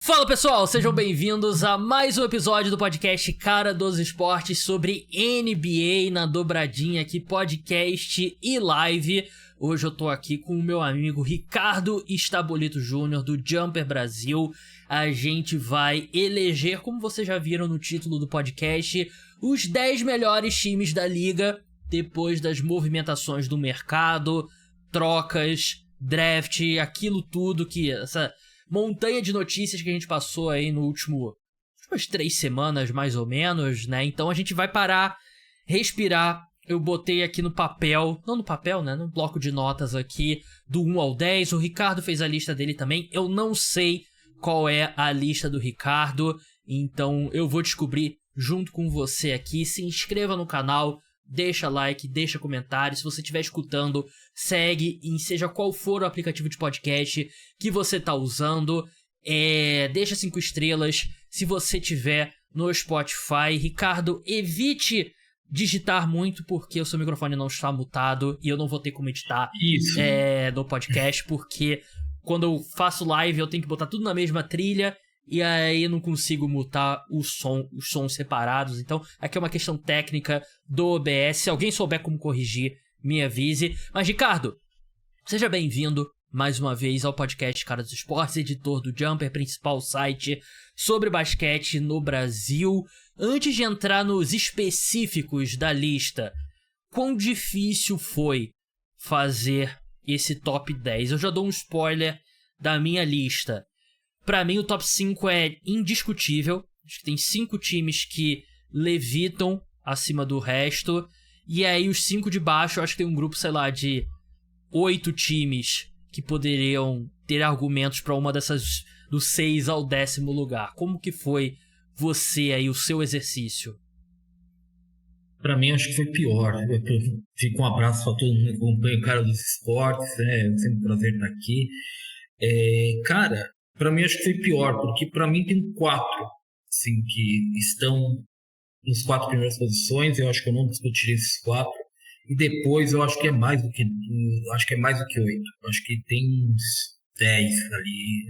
Fala pessoal, sejam bem-vindos a mais um episódio do podcast Cara dos Esportes sobre NBA na dobradinha aqui, podcast e live. Hoje eu tô aqui com o meu amigo Ricardo Estabolito Júnior do Jumper Brasil. A gente vai eleger, como vocês já viram no título do podcast, os 10 melhores times da liga depois das movimentações do mercado, trocas, draft, aquilo tudo que essa montanha de notícias que a gente passou aí no últimas 3 semanas, mais ou menos, né? Então a gente vai parar, respirar. Eu botei aqui no papel, não no papel, né? No bloco de notas aqui, do 1 ao 10. O Ricardo fez a lista dele também. Eu não sei qual é a lista do Ricardo, então eu vou descobrir junto com você aqui. Se inscreva no canal, deixa like, deixa comentário. Se você estiver escutando, segue em seja qual for o aplicativo de podcast que você tá usando. Deixa 5 estrelas se você tiver no Spotify. Ricardo, evite digitar muito porque o seu microfone não está mutado e eu não vou ter como editar no podcast, porque quando eu faço live eu tenho que botar tudo na mesma trilha e aí eu não consigo mutar os sons separados. Então aqui é uma questão técnica do OBS. Se alguém souber como corrigir, me avise. Mas Ricardo, seja bem-vindo mais uma vez ao podcast Cara dos Esportes, editor do Jumper, principal site sobre basquete no Brasil. Antes de entrar nos específicos da lista, quão difícil foi fazer esse top 10? Eu já dou um spoiler da minha lista. Pra mim, o top 5 é indiscutível. Acho que tem 5 times que levitam acima do resto. E aí, os 5 de baixo, eu acho que tem um grupo, sei lá, de 8 times que poderiam ter argumentos pra uma dessas, do 6 ao 10º lugar. Como que foi você aí, o seu exercício? Pra mim, acho que foi pior. Fica um abraço pra todo mundo que acompanha o Cara dos Esportes. É sempre um prazer estar aqui. Cara, pra mim acho que foi pior, porque pra mim tem 4 assim, que estão nas 4 primeiras posições. Eu acho que eu não discutiria esses 4. E depois eu acho que é mais do que 8. Eu acho que tem uns 10 ali.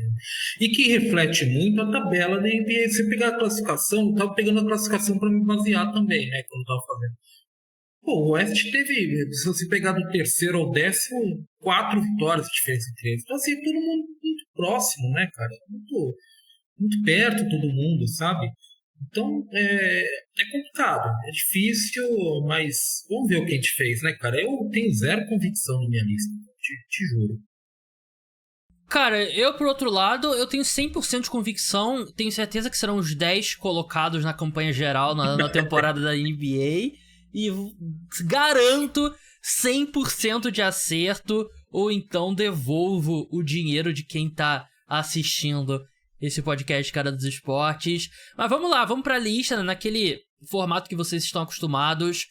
E que reflete muito a tabela da NBA. Se você pegar a classificação, eu tava pegando a classificação para me basear também, né? Quando eu tava fazendo. Pô, o Oeste teve, se você pegar do 3º ao 10º, 4 vitórias de diferença entre eles. Então, assim, todo mundo muito próximo, né, cara? Muito perto todo mundo, sabe? Então, é complicado, é difícil, mas vamos ver o que a gente fez, né, cara? Eu tenho zero convicção na minha lista, te juro. Cara, eu, por outro lado, eu tenho 100% de convicção. Tenho certeza que serão os 10 colocados na campanha geral na temporada da NBA. E garanto 100% de acerto, ou então devolvo o dinheiro de quem tá assistindo esse podcast Cara dos Esportes. Mas vamos lá, vamos pra lista, né? Naquele formato que vocês estão acostumados.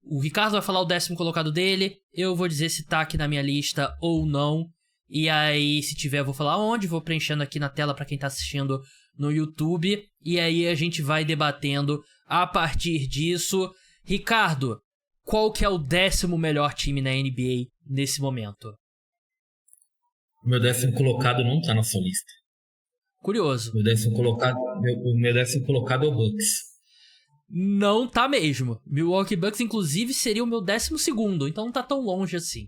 O Ricardo vai falar o 10º colocado dele, eu vou dizer se tá aqui na minha lista ou não. E aí, se tiver, eu vou falar onde, vou preenchendo aqui na tela pra quem tá assistindo no YouTube. E aí a gente vai debatendo a partir disso. Ricardo, qual que é o 10º melhor time na NBA nesse momento? O meu 10º colocado não tá na sua lista. Curioso. O meu 10º colocado é o Bucks. Não tá mesmo. Milwaukee Bucks, inclusive, seria o meu 12º, então não tá tão longe assim.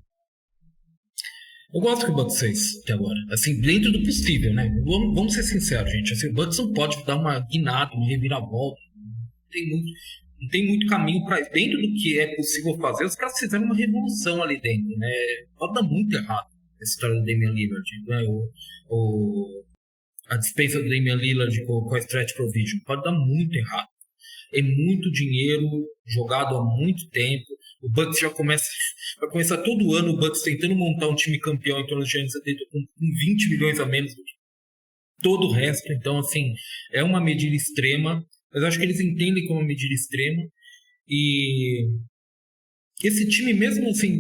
Eu gosto que o Bucks fez até agora. Assim, dentro do possível, né? Vamos ser sinceros, gente. Assim, o Bucks não pode dar uma guinada, uma reviravolta. Não tem muito caminho para dentro do que é possível fazer. Os caras fizeram uma revolução ali dentro, né? Pode dar muito errado essa história do Damian Lillard, né? A dispensa do Damian Lillard com a stretch provision pode dar muito errado. É muito dinheiro jogado há muito tempo. O Bucks vai começar todo ano o Bucks tentando montar um time campeão em torno de anos 70 com 20 milhões a menos do que todo o resto. Então, assim, é uma medida extrema. Mas eu acho que eles entendem como uma medida extrema. E esse time mesmo, assim,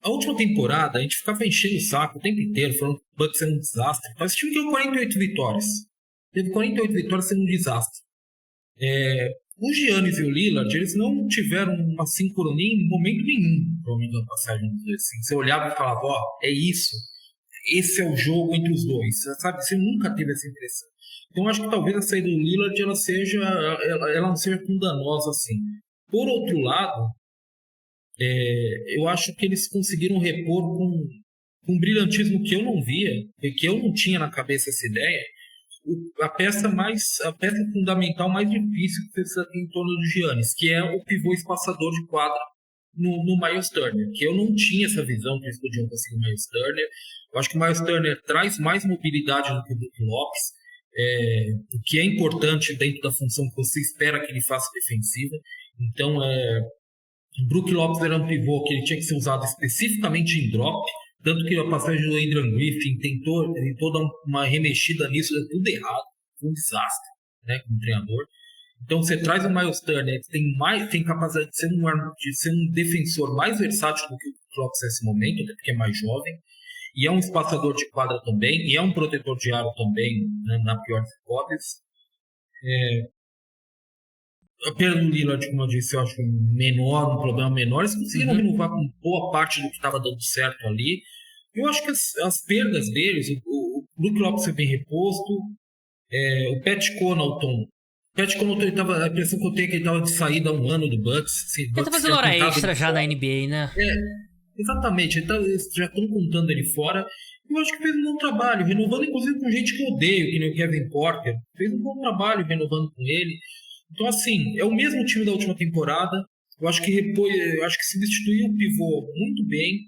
a última temporada a gente ficava enchendo o saco o tempo inteiro, falando que o Bucks era um desastre. Mas esse time deu 48 vitórias. Teve 48 vitórias sendo um desastre. O Giannis e o Lillard, eles não tiveram uma sincronia em momento nenhum, pelo menos na passagem dos dois. Assim, você olhava e falava, é isso, esse é o jogo entre os dois, sabe? Você nunca teve essa impressão. Então, acho que talvez a saída do Lillard ela não seja tão danosa assim. Por outro lado, eu acho que eles conseguiram repor com um brilhantismo que eu não via, e que eu não tinha na cabeça essa ideia, a peça fundamental mais difícil que você precisa ter em torno do Giannis, que é o pivô espaçador de quadra no Miles Turner, que eu não tinha essa visão que eles podiam conseguir o Miles Turner. Eu acho que o Miles Turner traz mais mobilidade do que o Brook Lopes, o que é importante dentro da função que você espera que ele faça defensiva. Então, o Brook Lopes era um pivô que ele tinha que ser usado especificamente em drop, tanto que a passagem do Adrian Griffin tentou dar uma remexida nisso, deu tudo errado, foi um desastre, né, como treinador. Então você traz o Miles Turner, que tem capacidade de ser um defensor mais versátil do que o Brook Lopes nesse momento, até porque é mais jovem, e é um espaçador de quadra também, e é um protetor de aro também, né, na pior das hipóteses. A perda do Lillard, como eu disse, eu acho um problema menor. Eles conseguiram renovar com boa parte do que estava dando certo ali. Eu acho que as perdas deles, o Brook Lopes foi bem reposto, o Pat Connaughton, a impressão que eu tenho é que ele estava de saída há um ano do Bucks. Assim, ele tá fazendo hora extra já na NBA, né? Exatamente, eles já estão contando ele fora. Eu acho que fez um bom trabalho, renovando inclusive com gente que eu odeio, que nem o Kevin Porter. Fez um bom trabalho renovando com ele. Então, assim, é o mesmo time da última temporada. Eu acho que substituiu o pivô muito bem.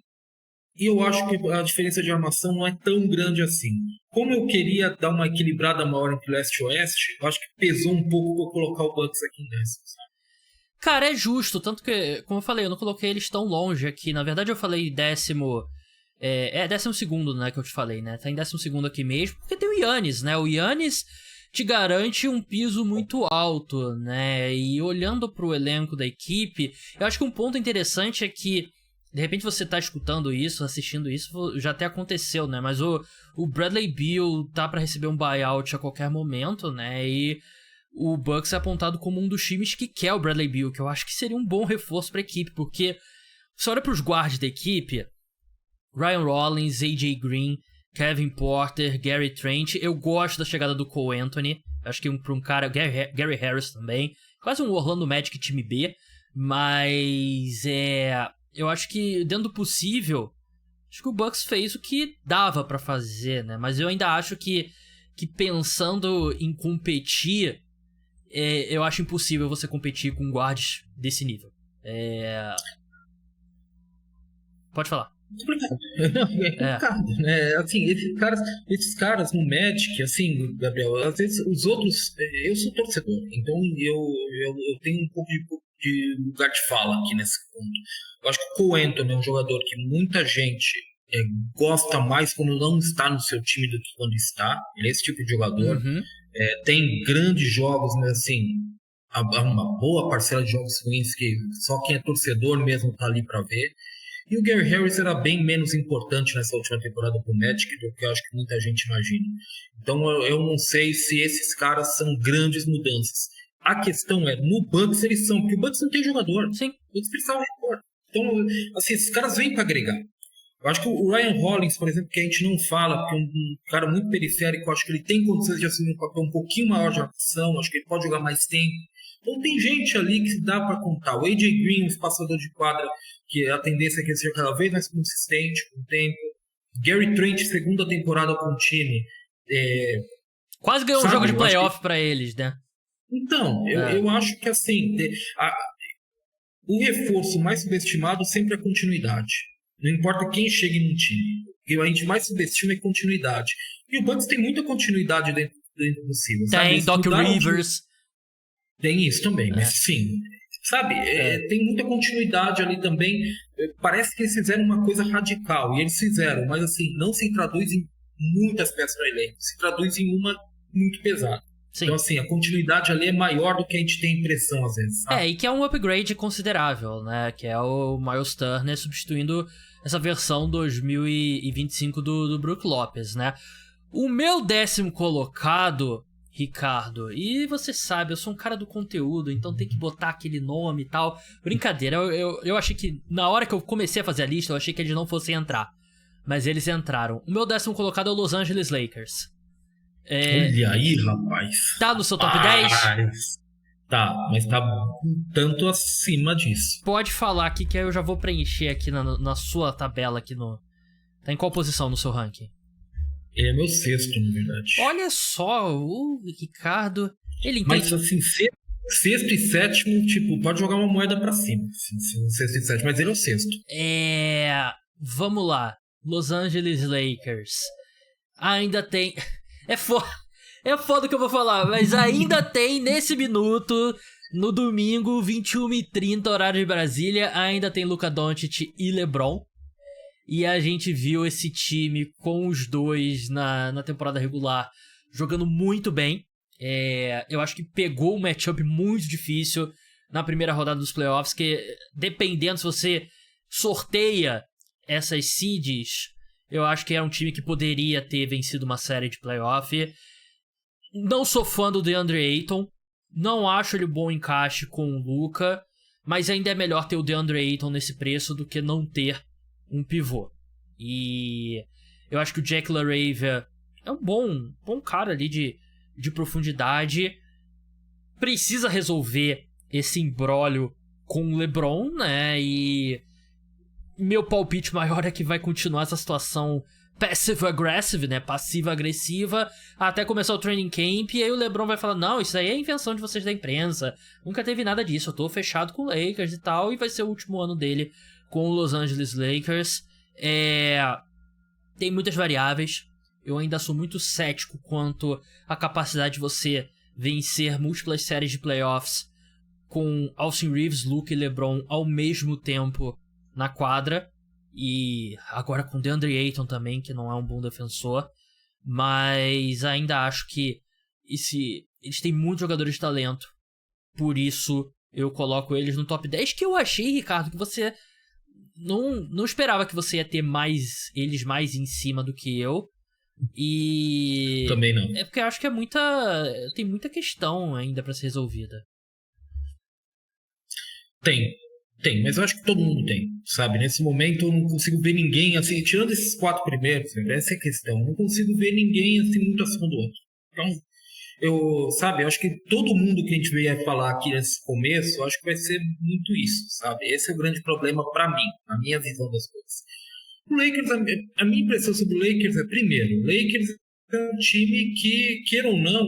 E eu acho que a diferença de armação não é tão grande assim. Como eu queria dar uma equilibrada maior entre leste e oeste, eu acho que pesou um pouco pra eu colocar o Bucks aqui em décimo, sabe? Cara, é justo. Tanto que, como eu falei, eu não coloquei eles tão longe aqui. Na verdade, eu falei décimo... décimo segundo, né, que eu te falei, né? Tá em décimo segundo aqui mesmo. Porque tem o Giannis, né? O Giannis te garante um piso muito alto, né? E olhando pro elenco da equipe, eu acho que um ponto interessante é que de repente você tá escutando isso, assistindo isso, já até aconteceu, né? Mas o Bradley Beal tá pra receber um buyout a qualquer momento, né? E o Bucks é apontado como um dos times que quer o Bradley Beal, que eu acho que seria um bom reforço pra equipe, porque você olha pros guards da equipe, Ryan Rollins, AJ Green, Kevin Porter, Gary Trent. Eu gosto da chegada do Cole Anthony. Acho que pra um cara... Gary Harris também. Quase um Orlando Magic time B. Mas eu acho que, dentro do possível, acho que o Bucks fez o que dava pra fazer, né? Mas eu ainda acho que pensando em competir, eu acho impossível você competir com guards desse nível. Pode falar. Complicado, né? Assim, esses caras no Magic, assim, Gabriel, às vezes os outros, eu sou torcedor, então eu tenho um pouco de lugar de fala aqui nesse ponto. Eu acho que o Cole Anthony é um jogador que muita gente gosta mais quando não está no seu time do que quando está. Ele é esse tipo de jogador. Tem grandes jogos, mas assim, uma boa parcela de jogos ruins que só quem é torcedor mesmo tá ali para ver. E o Gary Harris era bem menos importante nessa última temporada pro Magic do que eu acho que muita gente imagina. Então eu não sei se esses caras são grandes mudanças. A questão é, no Bucks eles são, porque o Bucks não tem jogador. Sim. Eles precisavam repor. Então, assim, esses caras vêm para agregar. Eu acho que o Ryan Rollins, por exemplo, que a gente não fala, porque é um cara muito periférico, eu acho que ele tem condições de assumir um papel um pouquinho maior de ação, acho que ele pode jogar mais tempo. Então tem gente ali que dá para contar. O AJ Green, um espaçador de quadra, que a tendência é que ele seja cada vez mais consistente com o tempo. Gary Trent, segunda temporada com o time. Quase ganhou um jogo de playoff para eles, né? Então, eu acho que assim, o reforço mais subestimado sempre é a continuidade. Não importa quem chegue no time. O que a gente mais subestima é continuidade. E o Bucks tem muita continuidade dentro do possível. Tem Doc Rivers. Tem isso também, mas sim. Sabe, tem muita continuidade ali também. Parece que eles fizeram uma coisa radical. E eles fizeram, mas assim, não se traduz em muitas peças no elenco. Se traduz em uma muito pesada. Sim. Então, assim, a continuidade ali é maior do que a gente tem impressão, às vezes. Sabe? E que é um upgrade considerável, né? Que é o Miles Turner substituindo essa versão 2025 do Brook Lopes, né? O meu 10º colocado, Ricardo, e você sabe, eu sou um cara do conteúdo, então tem que botar aquele nome e tal. Brincadeira, eu achei que, na hora que eu comecei a fazer a lista, eu achei que eles não fossem entrar. Mas eles entraram. O meu 10º colocado é o Los Angeles Lakers. Olha aí, rapaz. Tá no seu top 10? Tá, mas tá um tanto acima disso. Pode falar aqui que aí eu já vou preencher aqui na sua tabela aqui no... Tá em qual posição no seu ranking? Ele é meu sexto, na verdade. Olha só, o Ricardo... Ele entende... Mas assim, sexto e sétimo, tipo, pode jogar uma moeda pra cima. Sexto e sétimo, mas ele é o sexto. Vamos lá. Los Angeles Lakers. Ainda tem... É foda o que eu vou falar, mas ainda tem nesse minuto, no domingo, 21h30, horário de Brasília, ainda tem Luka Doncic e LeBron. E a gente viu esse time com os dois na temporada regular jogando muito bem. Eu acho que pegou um matchup muito difícil na primeira rodada dos playoffs, que dependendo se você sorteia essas seeds, eu acho que era um time que poderia ter vencido uma série de playoff. Não sou fã do DeAndre Ayton, não acho ele bom encaixe com o Luka, mas ainda é melhor ter o DeAndre Ayton nesse preço do que não ter um pivô. E eu acho que o Jack LaRavia é um bom cara ali de profundidade. Precisa resolver esse imbróglio com o LeBron, né? E meu palpite maior é que vai continuar essa situação passive-aggressive, né? Passiva-agressiva, até começar o training camp, e aí o LeBron vai falar, não, isso aí é invenção de vocês da imprensa, nunca teve nada disso, eu tô fechado com o Lakers e tal, e vai ser o último ano dele com o Los Angeles Lakers. Tem muitas variáveis, eu ainda sou muito cético quanto à capacidade de você vencer múltiplas séries de playoffs com Austin Reeves, Luka e LeBron ao mesmo tempo na quadra. E agora com DeAndre Ayton também, que não é um bom defensor. Mas ainda acho que eles têm muitos jogadores de talento. Por isso eu coloco eles no top 10. Que eu achei, Ricardo, que você não esperava que você ia ter eles mais em cima do que eu. E... Também não. É porque eu acho que tem muita questão ainda pra ser resolvida. Tem, mas eu acho que todo mundo tem, sabe? Nesse momento eu não consigo ver ninguém, assim, tirando esses 4 primeiros, essa é a questão. Eu não consigo ver ninguém, assim, muito acima do outro. Então, eu acho que todo mundo que a gente veio falar aqui nesse começo, eu acho que vai ser muito isso, sabe? Esse é o grande problema pra mim, na minha visão das coisas. O Lakers, a minha impressão sobre o Lakers é, primeiro, o Lakers é um time que, queira ou não,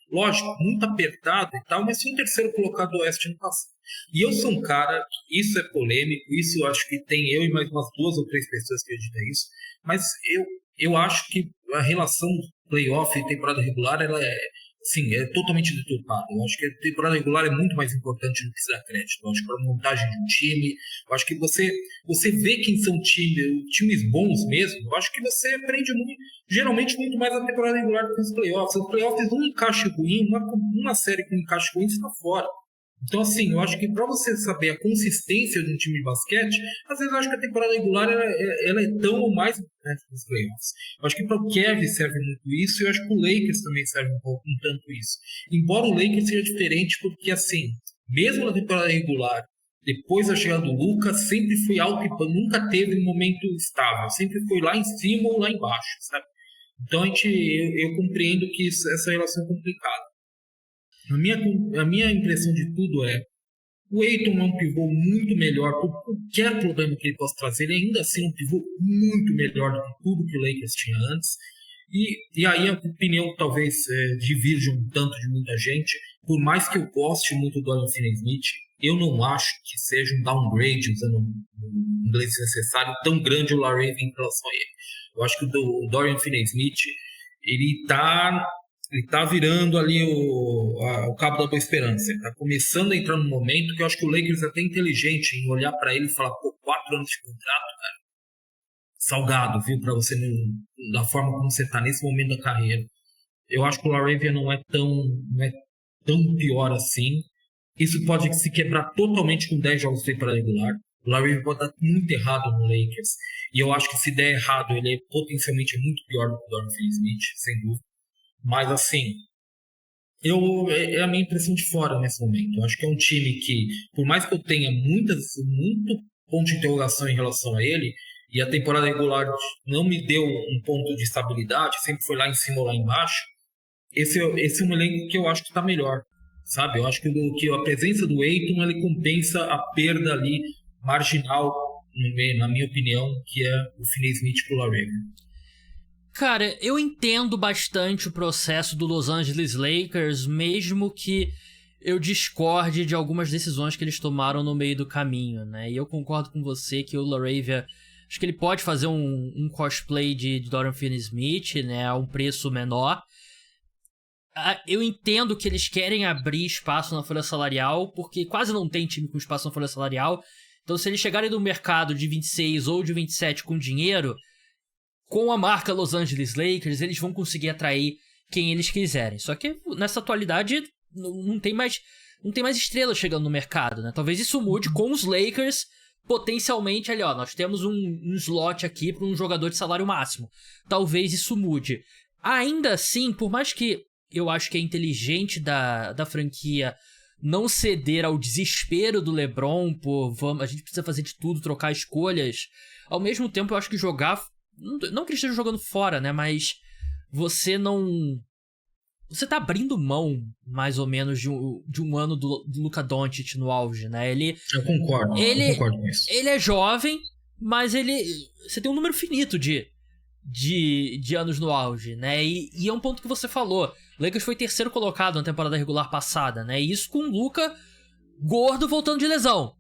lógico, muito apertado e tal, mas foi o terceiro colocado do Oeste no passado. E eu sou um cara, isso é polêmico, isso eu acho que tem eu e mais umas 2 ou 3 pessoas que acreditam nisso, mas eu acho que a relação playoff e temporada regular, ela é totalmente deturpada. Eu acho que a temporada regular é muito mais importante do que se dá crédito. Eu acho que para a montagem de um time, eu acho que você vê quem são times bons mesmo, eu acho que você aprende geralmente muito mais a temporada regular do que os playoffs. Os playoffs, um encaixe ruim, uma série com um encaixe ruim, você está fora. Então, assim, eu acho que para você saber a consistência de um time de basquete, às vezes eu acho que a temporada regular ela é tão ou mais importante que os playoffs. Eu acho que para o Kevin serve muito isso, e eu acho que o Lakers também serve um tanto isso. Embora o Lakers seja diferente, porque, assim, mesmo na temporada regular, depois da chegada do Lucas, sempre foi alto e nunca teve um momento estável, sempre foi lá em cima ou lá embaixo, sabe? Então, eu compreendo que essa relação é complicada. A minha impressão de tudo é o Ayton é um pivô muito melhor por qualquer problema que ele possa trazer. Ele ainda assim é um pivô muito melhor do que tudo que o Lakers tinha antes. E aí a opinião talvez divirja um tanto de muita gente. Por mais que eu goste muito do Dorian Finney-Smith, eu não acho que seja um downgrade, usando o inglês necessário, tão grande o LaRavia em relação a ele. Eu acho que o Dorian Finney-Smith, ele tá virando ali o cabo da boa esperança. Tá começando a entrar num momento que eu acho que o Lakers é até inteligente em olhar para ele e falar, 4 anos de contrato, cara. Salgado, viu? Para você, da forma como você tá nesse momento da carreira. Eu acho que o LaRavia não é tão pior assim. Isso pode se quebrar totalmente com 10 jogos de temporada regular. O LaRavia pode estar muito errado no Lakers. E eu acho que se der errado, ele é potencialmente muito pior do que o Dorian Finney-Smith, sem dúvida. Mas, assim, é a minha impressão de fora nesse momento. Eu acho que é um time que, por mais que eu tenha muito ponto de interrogação em relação a ele, e a temporada regular não me deu um ponto de estabilidade, sempre foi lá em cima ou lá embaixo, esse é um elenco que eu acho que está melhor, sabe? Eu acho que a presença do Ayton ele compensa a perda ali marginal, na minha opinião, que é o Finney-Smith pro Laravia. Cara, eu entendo bastante o processo do Los Angeles Lakers, mesmo que eu discorde de algumas decisões que eles tomaram no meio do caminho, né? E eu concordo com você que o Laravia, acho que ele pode fazer um cosplay de Dorian Finney-Smith, né? A um preço menor. Eu entendo que eles querem abrir espaço na folha salarial, porque quase não tem time com espaço na folha salarial. Então, se eles chegarem no mercado de 26 ou de 27 com dinheiro, com a marca Los Angeles Lakers, eles vão conseguir atrair quem eles quiserem. Só que nessa atualidade não tem mais estrelas chegando no mercado, né? Talvez isso mude com os Lakers potencialmente ali, ó. Nós temos um slot aqui para um jogador de salário máximo. Talvez isso mude. Ainda assim, por mais que eu acho que é inteligente da franquia não ceder ao desespero do LeBron a gente precisa fazer de tudo, trocar escolhas. Ao mesmo tempo, eu acho que jogar... Não que ele esteja jogando fora, né? Mas você tá abrindo mão, mais ou menos, de um ano do Luka Doncic no auge, né? Eu concordo com isso. Ele é jovem, mas você tem um número finito de anos no auge, né? E é um ponto que você falou. O Lakers foi terceiro colocado na temporada regular passada, né? E isso com o Luka gordo voltando de lesão.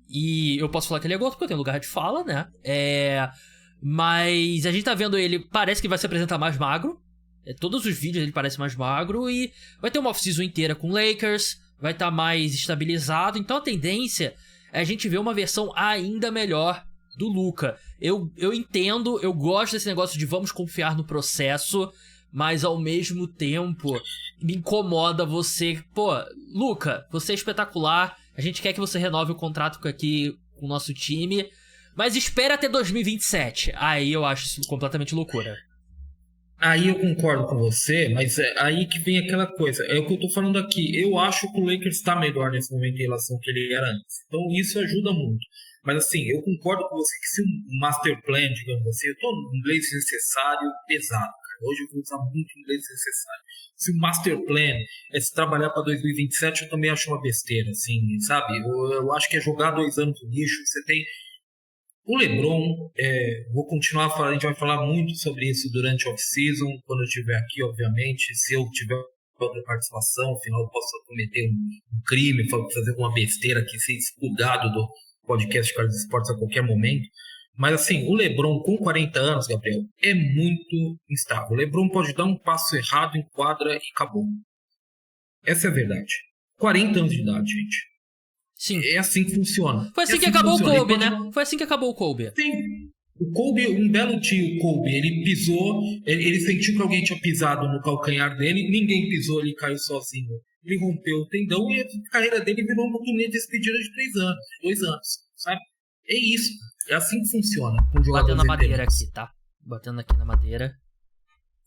E eu posso falar que ele é gordo porque eu tenho lugar de fala, né? Mas a gente tá vendo ele, parece que vai se apresentar mais magro. Todos os vídeos ele parece mais magro. E vai ter uma off-season inteira com Lakers. Vai estar mais estabilizado. Então a tendência é a gente ver uma versão ainda melhor do Luka. Eu entendo, eu gosto desse negócio de vamos confiar no processo. Mas ao mesmo tempo me incomoda você... Pô, Luka, você é espetacular. A gente quer que você renove o contrato aqui com o nosso time. Mas espera até 2027. Aí eu acho isso completamente loucura. Aí eu concordo com você, mas é aí que vem aquela coisa. É o que eu tô falando aqui. Eu acho que o Lakers está melhor nesse momento em relação ao que ele era antes. Então isso ajuda muito. Mas assim, eu concordo com você que se um master plan, digamos assim, eu tô no inglês necessário pesado. Hoje eu vou usar muito inglês necessário. Se o master plan é se trabalhar para 2027, eu também acho uma besteira, assim, sabe? Eu acho que é jogar 2 anos no lixo. Você tem o LeBron, vou continuar falando, a gente vai falar muito sobre isso durante a off-season, quando eu estiver aqui, obviamente. Se eu tiver outra participação, afinal eu posso cometer um crime, fazer alguma besteira aqui, ser expulgado do podcast Cara dos Esportes a qualquer momento. Mas assim, o LeBron com 40 anos, Gabriel, é muito instável. O LeBron pode dar um passo errado em quadra e acabou. Essa é a verdade. 40 anos de idade, gente. Sim. É assim que funciona. Foi assim que acabou o Kobe, né? Foi assim que acabou o Kobe. Sim. O Kobe, um belo dia, o Kobe, ele pisou, ele sentiu que alguém tinha pisado no calcanhar dele, ninguém pisou, ele caiu sozinho. Ele rompeu o tendão e a carreira dele virou uma turnê de despedida de 2 anos, sabe? É isso. É assim que funciona. Batendo na madeira aqui, tá? Batendo aqui na madeira.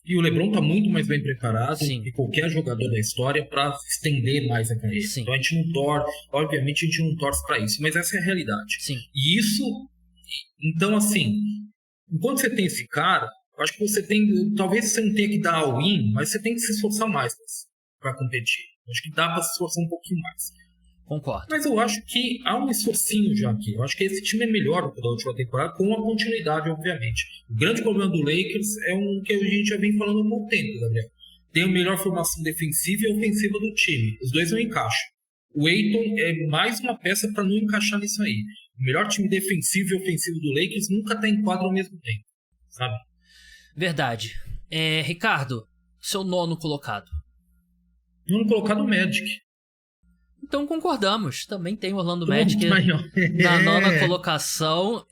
E o LeBron tá muito mais bem preparado Sim. que qualquer jogador da história para estender mais a carreira. Sim. Então a gente não torce, obviamente a gente não torce para isso, mas essa é a realidade. Sim. E isso, então assim, enquanto você tem esse cara, eu acho que você tem, talvez você não tenha que dar all-in, mas você tem que se esforçar mais para competir. Eu acho que dá para se esforçar um pouquinho mais. Concordo. Mas eu acho que há um esforcinho já aqui. Eu acho que esse time é melhor do que da última temporada, com a continuidade, obviamente. O grande problema do Lakers é um que a gente já vem falando há um bom tempo, Gabriel. Tem a melhor formação defensiva e ofensiva do time. Os dois não encaixam. O Ayton é mais uma peça para não encaixar nisso aí. O melhor time defensivo e ofensivo do Lakers nunca está em quadro ao mesmo tempo, sabe? Verdade. Ricardo, seu 9º colocado. 9º colocado, o Magic. Então concordamos. Também tem o Orlando Magic na 9ª colocação.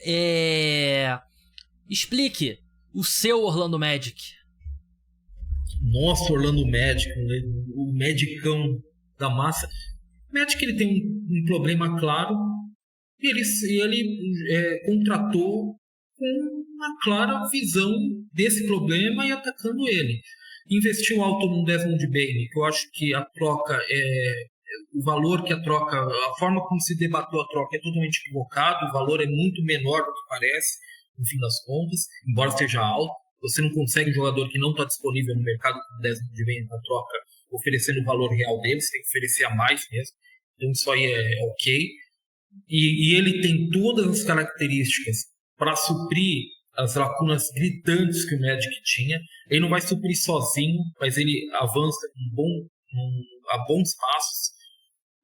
Explique o seu Orlando Magic. Nossa, Orlando Magic, o Magicão da massa. O Magic ele tem um problema claro e ele contratou com uma clara visão desse problema e atacando ele. Investiu alto no Desmond Bane, que eu acho que a troca o valor que a troca, a forma como se debateu a troca é totalmente equivocado, o valor é muito menor do que parece. no fim das contas, embora seja alto. Você não consegue um jogador que não está disponível no mercado com 10 de venda na troca, oferecendo o valor real dele, você tem que oferecer a mais mesmo. Então isso aí é ok. E ele tem todas as características para suprir as lacunas gritantes que o Magic tinha. Ele não vai suprir sozinho, mas ele avança a bons passos.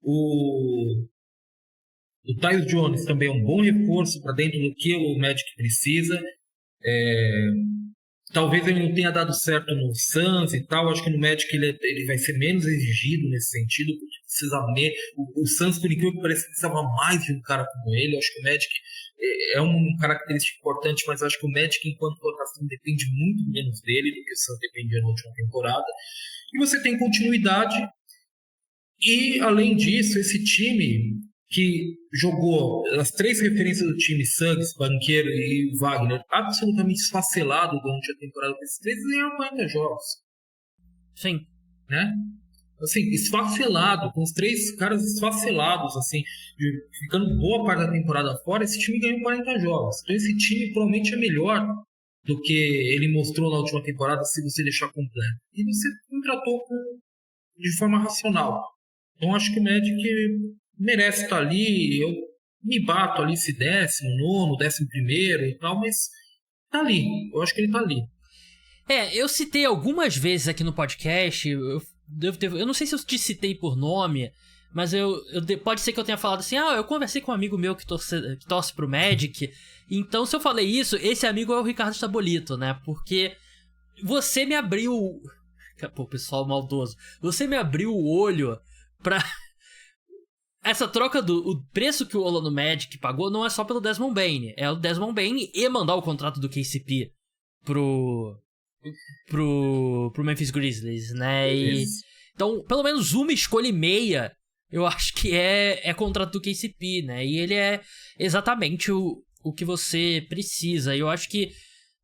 O Tyus Jones também é um bom reforço para dentro do que o Magic precisa. Talvez ele não tenha dado certo no Suns e tal. Acho que no Magic ele vai ser menos exigido nesse sentido, porque precisa o Suns, por incrível que pareça, precisava mais de um cara como ele. Acho que o Magic é uma característica importante, mas acho que o Magic, enquanto rotação, depende muito menos dele do que o Suns dependia na última temporada. E você tem continuidade. E, além disso, esse time que jogou as 3 referências do time, Suggs, Banchero e Wagner, absolutamente esfacelado durante a temporada desses 3, ganharam 40 jogos. Sim. Né? Assim, esfacelado, com os 3 caras esfacelados, assim, ficando boa parte da temporada fora, esse time ganhou 40 jogos. Então esse time provavelmente é melhor do que ele mostrou na última temporada, se você deixar completo. E você contratou de forma racional. Então acho que o Magic merece estar ali. Eu me bato ali se 19º, 11º e tal, mas tá ali. Eu acho que ele tá ali. Eu citei algumas vezes aqui no podcast. Eu não sei se eu te citei por nome, mas pode ser que eu tenha falado assim: eu conversei com um amigo meu que torce pro Magic. Então, se eu falei isso, esse amigo é o Ricardo Stabolito, né? Porque você me abriu. Pô, pessoal maldoso. Você me abriu o olho pra. Essa troca o preço que o Orlando Magic pagou não é só pelo Desmond Bane. É o Desmond Bane e mandar o contrato do KCP pro Memphis Grizzlies, né? Então, pelo menos uma escolha e meia, eu acho que é contrato do KCP, né? E ele é exatamente o que você precisa. E eu acho que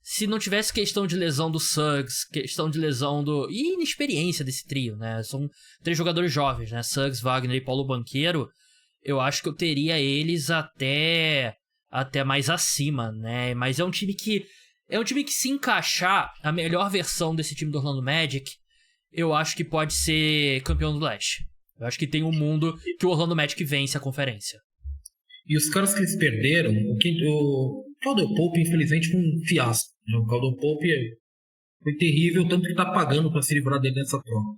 se não tivesse questão de lesão do Suggs, questão de lesão e inexperiência desse trio, né? São 3 jogadores jovens, né? Suggs, Wagner e Paulo Banchero. Eu acho que eu teria eles até mais acima, né? Mas é um time que se encaixar a melhor versão desse time do Orlando Magic, eu acho que pode ser campeão do leste. Eu acho que tem um mundo que o Orlando Magic vence a conferência. E os caras que eles perderam, o Caldwell Pope, infelizmente, foi um fiasco. Né? O Caldwell Pope foi terrível, tanto que tá pagando para se livrar dele nessa troca.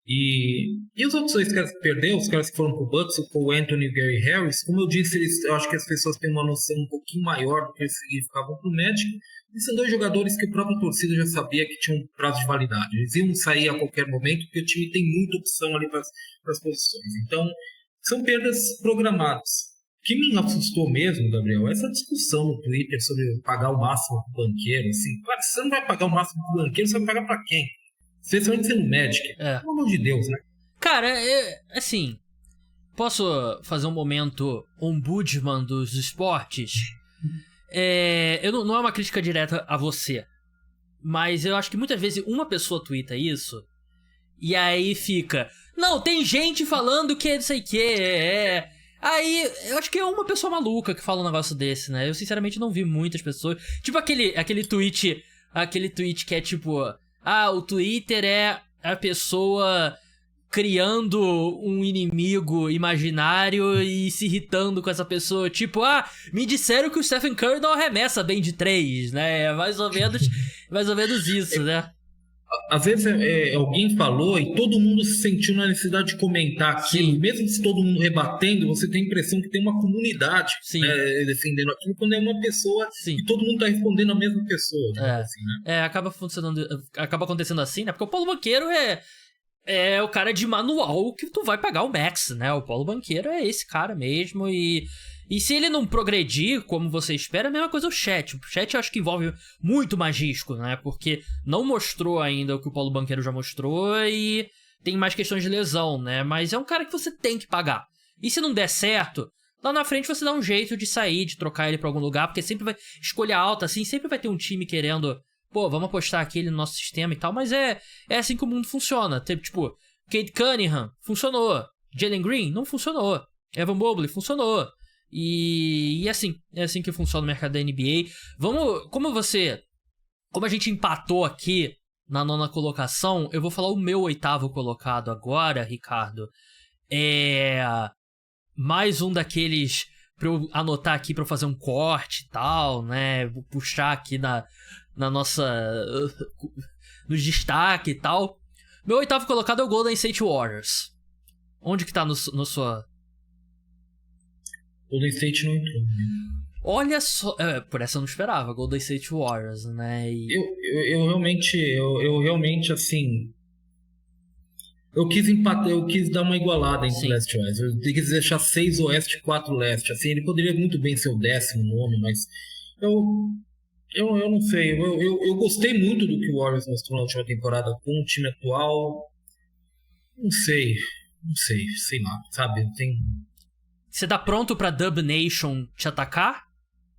E os outros 2 caras que perderam, os caras que foram pro Bucks, o Cole Anthony e o Gary Harris, como eu disse, eu acho que as pessoas têm uma noção um pouquinho maior do que eles significavam pro Magic. E são 2 jogadores que a própria torcida já sabia que tinham prazo de validade. Eles iam sair a qualquer momento, porque o time tem muita opção ali para as posições. Então, são perdas programadas. O que me assustou mesmo, Gabriel, é essa discussão no Twitter sobre pagar o máximo pro banqueiro. Assim, claro, você não vai pagar o máximo pro banqueiro, você vai pagar pra quem? Especialmente sendo Magic. Pelo amor de Deus, né? Cara, assim, posso fazer um momento ombudsman dos esportes? Não é uma crítica direta a você, mas eu acho que muitas vezes uma pessoa twitta isso e aí fica: não, tem gente falando que não sei o que, Aí, eu acho que é uma pessoa maluca que fala um negócio desse, né? Eu, sinceramente, não vi muitas pessoas. Tipo aquele tweet que é tipo: o Twitter é a pessoa criando um inimigo imaginário e se irritando com essa pessoa. Tipo, me disseram que o Stephen Curry não arremessa bem de 3, né? É mais ou menos isso, né? Às vezes alguém falou e todo mundo se sentiu na necessidade de comentar aquilo. Sim. Mesmo se todo mundo rebatendo, você tem a impressão que tem uma comunidade defendendo aquilo, quando é uma pessoa. Sim. E todo mundo tá respondendo a mesma pessoa. Assim, né? Acaba acontecendo assim, né? Porque o Paulo Banchero é o cara de manual que tu vai pagar o max, né? O Paulo Banchero é esse cara mesmo. E se ele não progredir como você espera, a mesma coisa o Chet. O Chet eu acho que envolve muito mais risco, né? Porque não mostrou ainda o que o Paulo Banchero já mostrou e tem mais questões de lesão, né? Mas é um cara que você tem que pagar. E se não der certo, lá na frente você dá um jeito de sair, de trocar ele pra algum lugar, porque sempre vai escolha alta, assim, sempre vai ter um time querendo, vamos apostar aqui no nosso sistema e tal, mas é assim que o mundo funciona. Tipo, Cade Cunningham, funcionou. Jalen Green, não funcionou. Evan Mobley, funcionou. E é assim que funciona o mercado da NBA. Como a gente empatou aqui na 9ª colocação, eu vou falar o meu 8º colocado agora, Ricardo. É mais um daqueles pra eu anotar aqui pra eu fazer um corte e tal, né? Vou puxar aqui na nossa... no destaque e tal. Meu 8º colocado é o Golden State Warriors. Onde que tá no sua... Golden State não entrou, né? Olha só... por essa eu não esperava, Golden State Warriors, né? E... Eu realmente, assim... Eu quis empatar, eu quis dar uma igualada entre o Leste e Oeste. Eu quis deixar 6 Oeste e 4 Leste. Assim, ele poderia muito bem ser o 10º, mas... Eu não sei. Eu gostei muito do que o Warriors mostrou na última temporada com o time atual. Não sei, sei lá, sabe? Você tá pronto pra Dub Nation te atacar?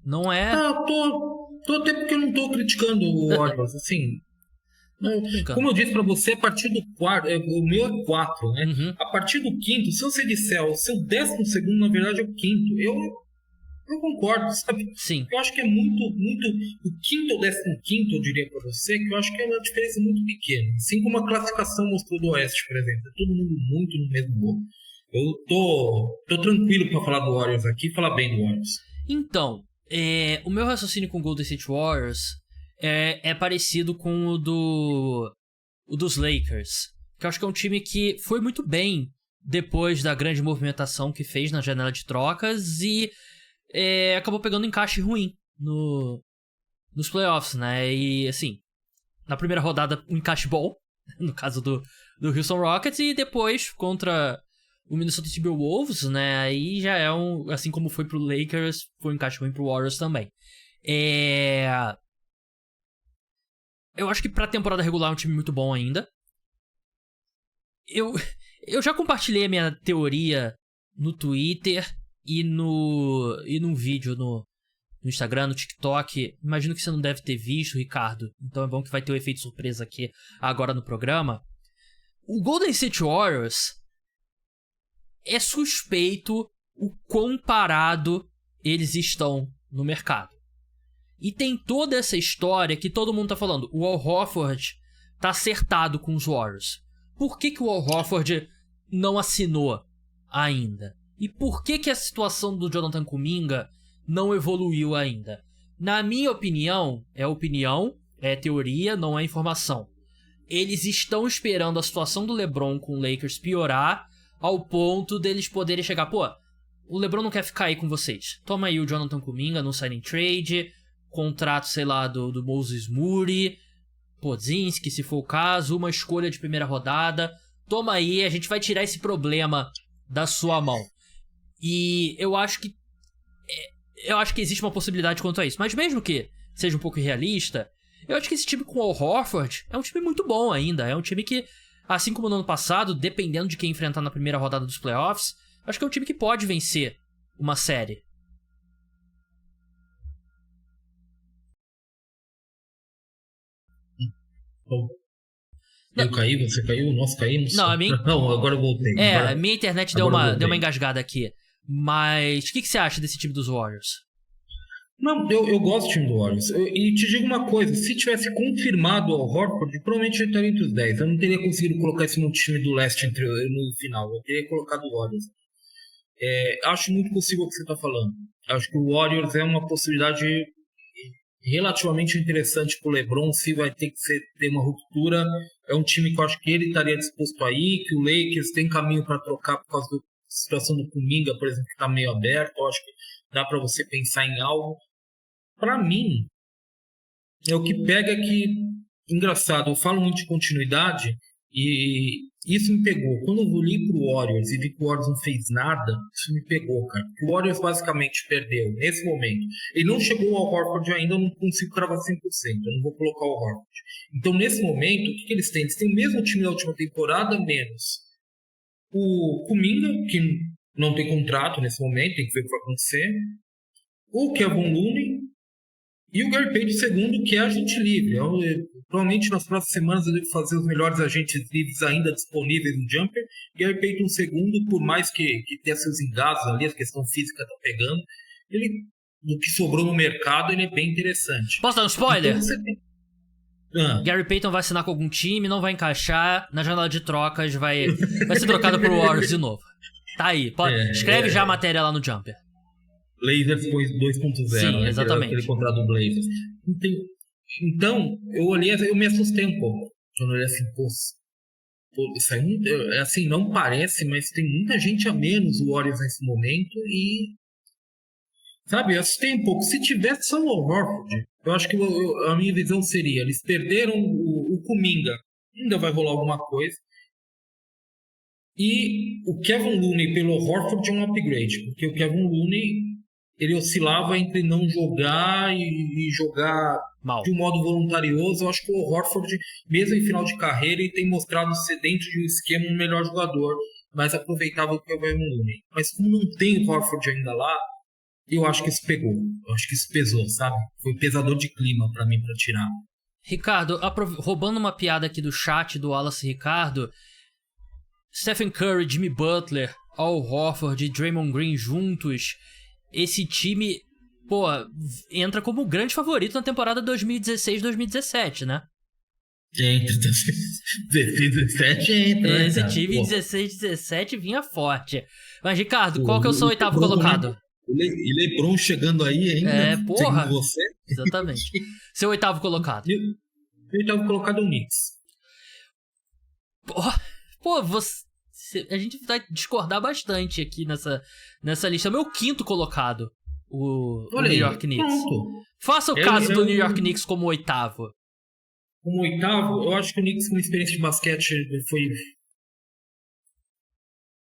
Não é? Tô até porque eu não tô criticando o Warriors, assim. Como eu disse pra você, a partir do quarto, o meu é 4, né? Uhum. A partir do quinto, se você disser o seu 12º, na verdade é o quinto. Eu concordo, sabe? Sim. Eu acho que é muito. O quinto ou 15º, eu diria pra você, que eu acho que é uma diferença muito pequena. Assim como a classificação mostrou do Oeste, por exemplo. É todo mundo muito no mesmo bolo. Eu tô tranquilo pra falar do Warriors aqui e falar bem do Warriors. Então, o meu raciocínio com o Golden State Warriors é parecido com o dos Lakers. Que eu acho que é um time que foi muito bem depois da grande movimentação que fez na janela de trocas e acabou pegando um encaixe ruim nos playoffs, né? E, assim, na primeira rodada, um encaixe bom, no caso do Houston Rockets, e depois contra o Minnesota Timberwolves, né? Aí já é assim como foi pro Lakers, foi um encaixe ruim pro Warriors também. Eu acho que pra temporada regular é um time muito bom ainda. Eu já compartilhei a minha teoria no Twitter e num vídeo no Instagram, no TikTok. Imagino que você não deve ter visto, Ricardo. Então é bom que vai ter o efeito surpresa aqui agora no programa. O Golden State Warriors é suspeito o quão parado eles estão no mercado. E tem toda essa história que todo mundo tá falando. O Al Horford tá acertado com os Warriors. Por que o Al Horford não assinou ainda? E por que a situação do Jonathan Kuminga não evoluiu ainda? Na minha opinião, é teoria, não é informação. Eles estão esperando a situação do LeBron com o Lakers piorar ao ponto deles poderem chegar, pô, o LeBron não quer ficar aí com vocês. Toma aí o Jonathan Kuminga no signing trade, contrato, sei lá, do Moses Moody, Podziemski, se for o caso, uma escolha de primeira rodada. Toma aí, a gente vai tirar esse problema da sua mão. E eu acho que existe uma possibilidade quanto a isso. Mas mesmo que seja um pouco irrealista, eu acho que esse time com o Al Horford é um time muito bom ainda. É um time que, assim como no ano passado, dependendo de quem enfrentar na primeira rodada dos playoffs, acho que é um time que pode vencer uma série. Eu caí, você caiu, nós caímos. Não, não, agora eu voltei. A minha internet deu uma engasgada aqui. Mas o que você acha desse time dos Warriors? Não, eu gosto do time do Warriors. E te digo uma coisa, se tivesse confirmado o Horford, provavelmente ele estaria entre os 10. Eu não teria conseguido colocar esse no time do leste no final. Eu teria colocado o Warriors. Acho muito possível o que você está falando. Acho que o Warriors é uma possibilidade relativamente interessante para o LeBron. Se vai ter ter uma ruptura, é um time que eu acho que ele estaria disposto a ir, que o Lakers tem caminho para trocar por causa da situação do Kuminga, por exemplo, que está meio aberto. Eu acho que dá para você pensar em algo. Para mim, o que pega que, engraçado, eu falo muito de continuidade e isso me pegou. Quando eu olhei pro Warriors e vi que o Warriors não fez nada, isso me pegou, cara. O Warriors basicamente perdeu nesse momento. Ele não chegou ao Horford ainda, eu não consigo cravar 100%, eu não vou colocar o Horford. Então, nesse momento, o que eles têm? Eles têm o mesmo time da última temporada, menos o Kuminga, que não tem contrato nesse momento, tem que ver o que vai acontecer. O Kevin Looney E o Gary Payton segundo, que é agente livre. Provavelmente nas próximas semanas eu devo fazer os melhores agentes livres ainda disponíveis no Jumper. Gary Payton segundo, por mais que tenha seus engados ali, a questão física tá pegando, ele, no que sobrou no mercado, ele é bem interessante. Posso dar um spoiler? Então você tem... Gary Payton vai assinar com algum time, não vai encaixar, na janela de trocas vai ser trocado pro Warriors de novo. Tá aí, escreve já a matéria lá no Jumper. Blazers 2.0, sim, né? Exatamente. Aquele contrato do Blazers. Então, eu olhei, eu me assustei um pouco. Quando eu olhei assim, pô, isso aí assim, não parece, mas tem muita gente a menos o Warriors nesse momento e, sabe, eu assustei um pouco. Se tivesse só o Horford, eu acho que a minha visão seria, eles perderam o Kuminga, ainda vai rolar alguma coisa. E o Kevin Looney pelo Horford é um upgrade, porque o Kevin Looney ele oscilava entre não jogar e jogar mal de um modo voluntarioso. Eu acho que o Horford, mesmo em final de carreira, ele tem mostrado ser dentro de um esquema um melhor jogador, mais aproveitável que o Kevin Looney. Mas como não tem o Horford ainda lá, eu acho que isso pegou. Eu acho que isso pesou, sabe? Foi pesador de clima pra mim, pra tirar. Ricardo, roubando uma piada aqui do chat do Wallace Ricardo, Stephen Curry, Jimmy Butler, Al Horford e Draymond Green juntos, esse time, pô, entra como grande favorito na temporada 2016-2017, né? Entra, 16-17 entra, né, esse cara? time 16-17 vinha forte. Mas, Ricardo, qual que é o seu oitavo colocado? E LeBron chegando aí ainda, porra. segundo você. Exatamente. Seu oitavo colocado. Meu oitavo colocado é o Knicks. Pô, a gente vai discordar bastante aqui nessa lista. Meu quinto colocado, o New York Knicks. Pronto. Faça o caso do New York Knicks como oitavo. Como oitavo, eu acho que o Knicks com experiência de basquete foi...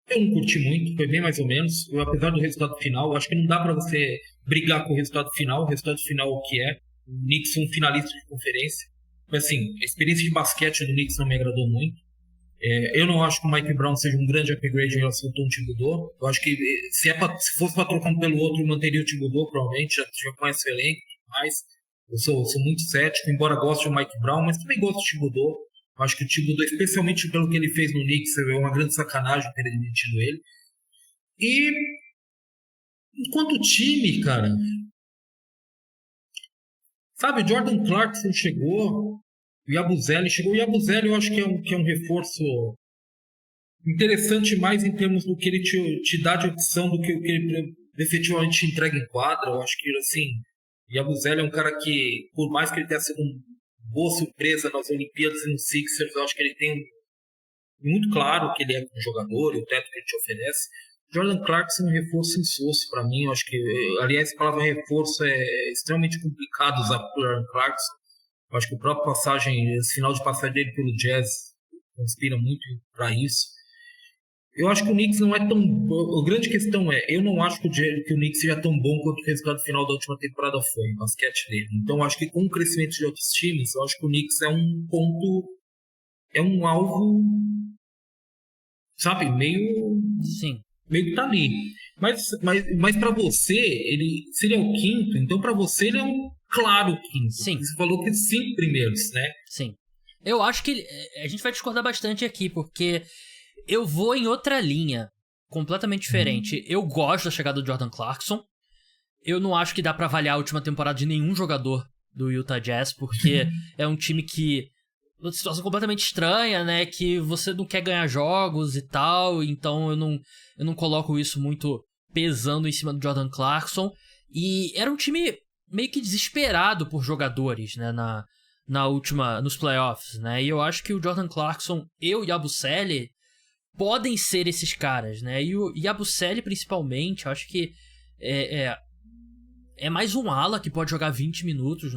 Eu não curti muito, foi bem mais ou menos. Apesar do resultado final, eu acho que não dá pra você brigar com o resultado final. O resultado final é o que é. O Knicks é um finalista de conferência. Mas assim, a experiência de basquete do Knicks não me agradou muito. Eu não acho que o Mike Brown seja um grande upgrade em relação ao Tom Thibodeau. Eu acho que se fosse para trocar um pelo outro, eu manteria o Thibodeau, provavelmente. Já conhece o elenco, mas eu sou muito cético, embora goste do Mike Brown, mas também gosto do Thibodeau. Eu acho que o Thibodeau, especialmente pelo que ele fez no Knicks, é uma grande sacanagem ter demitido ele. E enquanto time, cara, sabe, o Jordan Clarkson chegou, o Yabusele chegou. O Yabusele eu acho que é um reforço interessante mais em termos do que ele te dá de opção do que o que ele efetivamente te entrega em quadra. Eu acho que, assim, o Yabusele é um cara que, por mais que ele tenha sido uma boa surpresa nas Olimpíadas e no Sixers, eu acho que ele tem muito claro que ele é um jogador e o teto que ele te oferece. Jordan Clarkson é um reforço insosso para mim. Eu acho que, aliás, a palavra reforço é extremamente complicado usar para o Jordan Clarkson. Eu acho que a própria esse final de passagem dele pelo Jazz conspira muito para isso. Eu acho que o Knicks não é tão... A grande questão eu não acho que o Knicks seja tão bom quanto o resultado final da última temporada foi, o basquete dele. Então eu acho que com o crescimento de outros times, eu acho que o Knicks é um ponto... É um alvo, sabe, meio... Sim. Meio que tá ali. Mas para você, se ele é o quinto, então para você ele é um claro quinto. Sim. Você falou que 5 primeiros, né? Sim. Eu acho que a gente vai discordar bastante aqui, porque eu vou em outra linha, completamente diferente. Eu gosto da chegada do Jordan Clarkson. Eu não acho que dá pra avaliar a última temporada de nenhum jogador do Utah Jazz, porque é um time que... uma situação completamente estranha, né? Que você não quer ganhar jogos e tal, então eu não coloco isso muito pesando em cima do Jordan Clarkson. E era um time meio que desesperado por jogadores, né? Nos playoffs, né? E eu acho que o Jordan Clarkson e o Yabusele podem ser esses caras, né? E o Yabusele, principalmente, eu acho que é mais um ala que pode jogar 20 minutos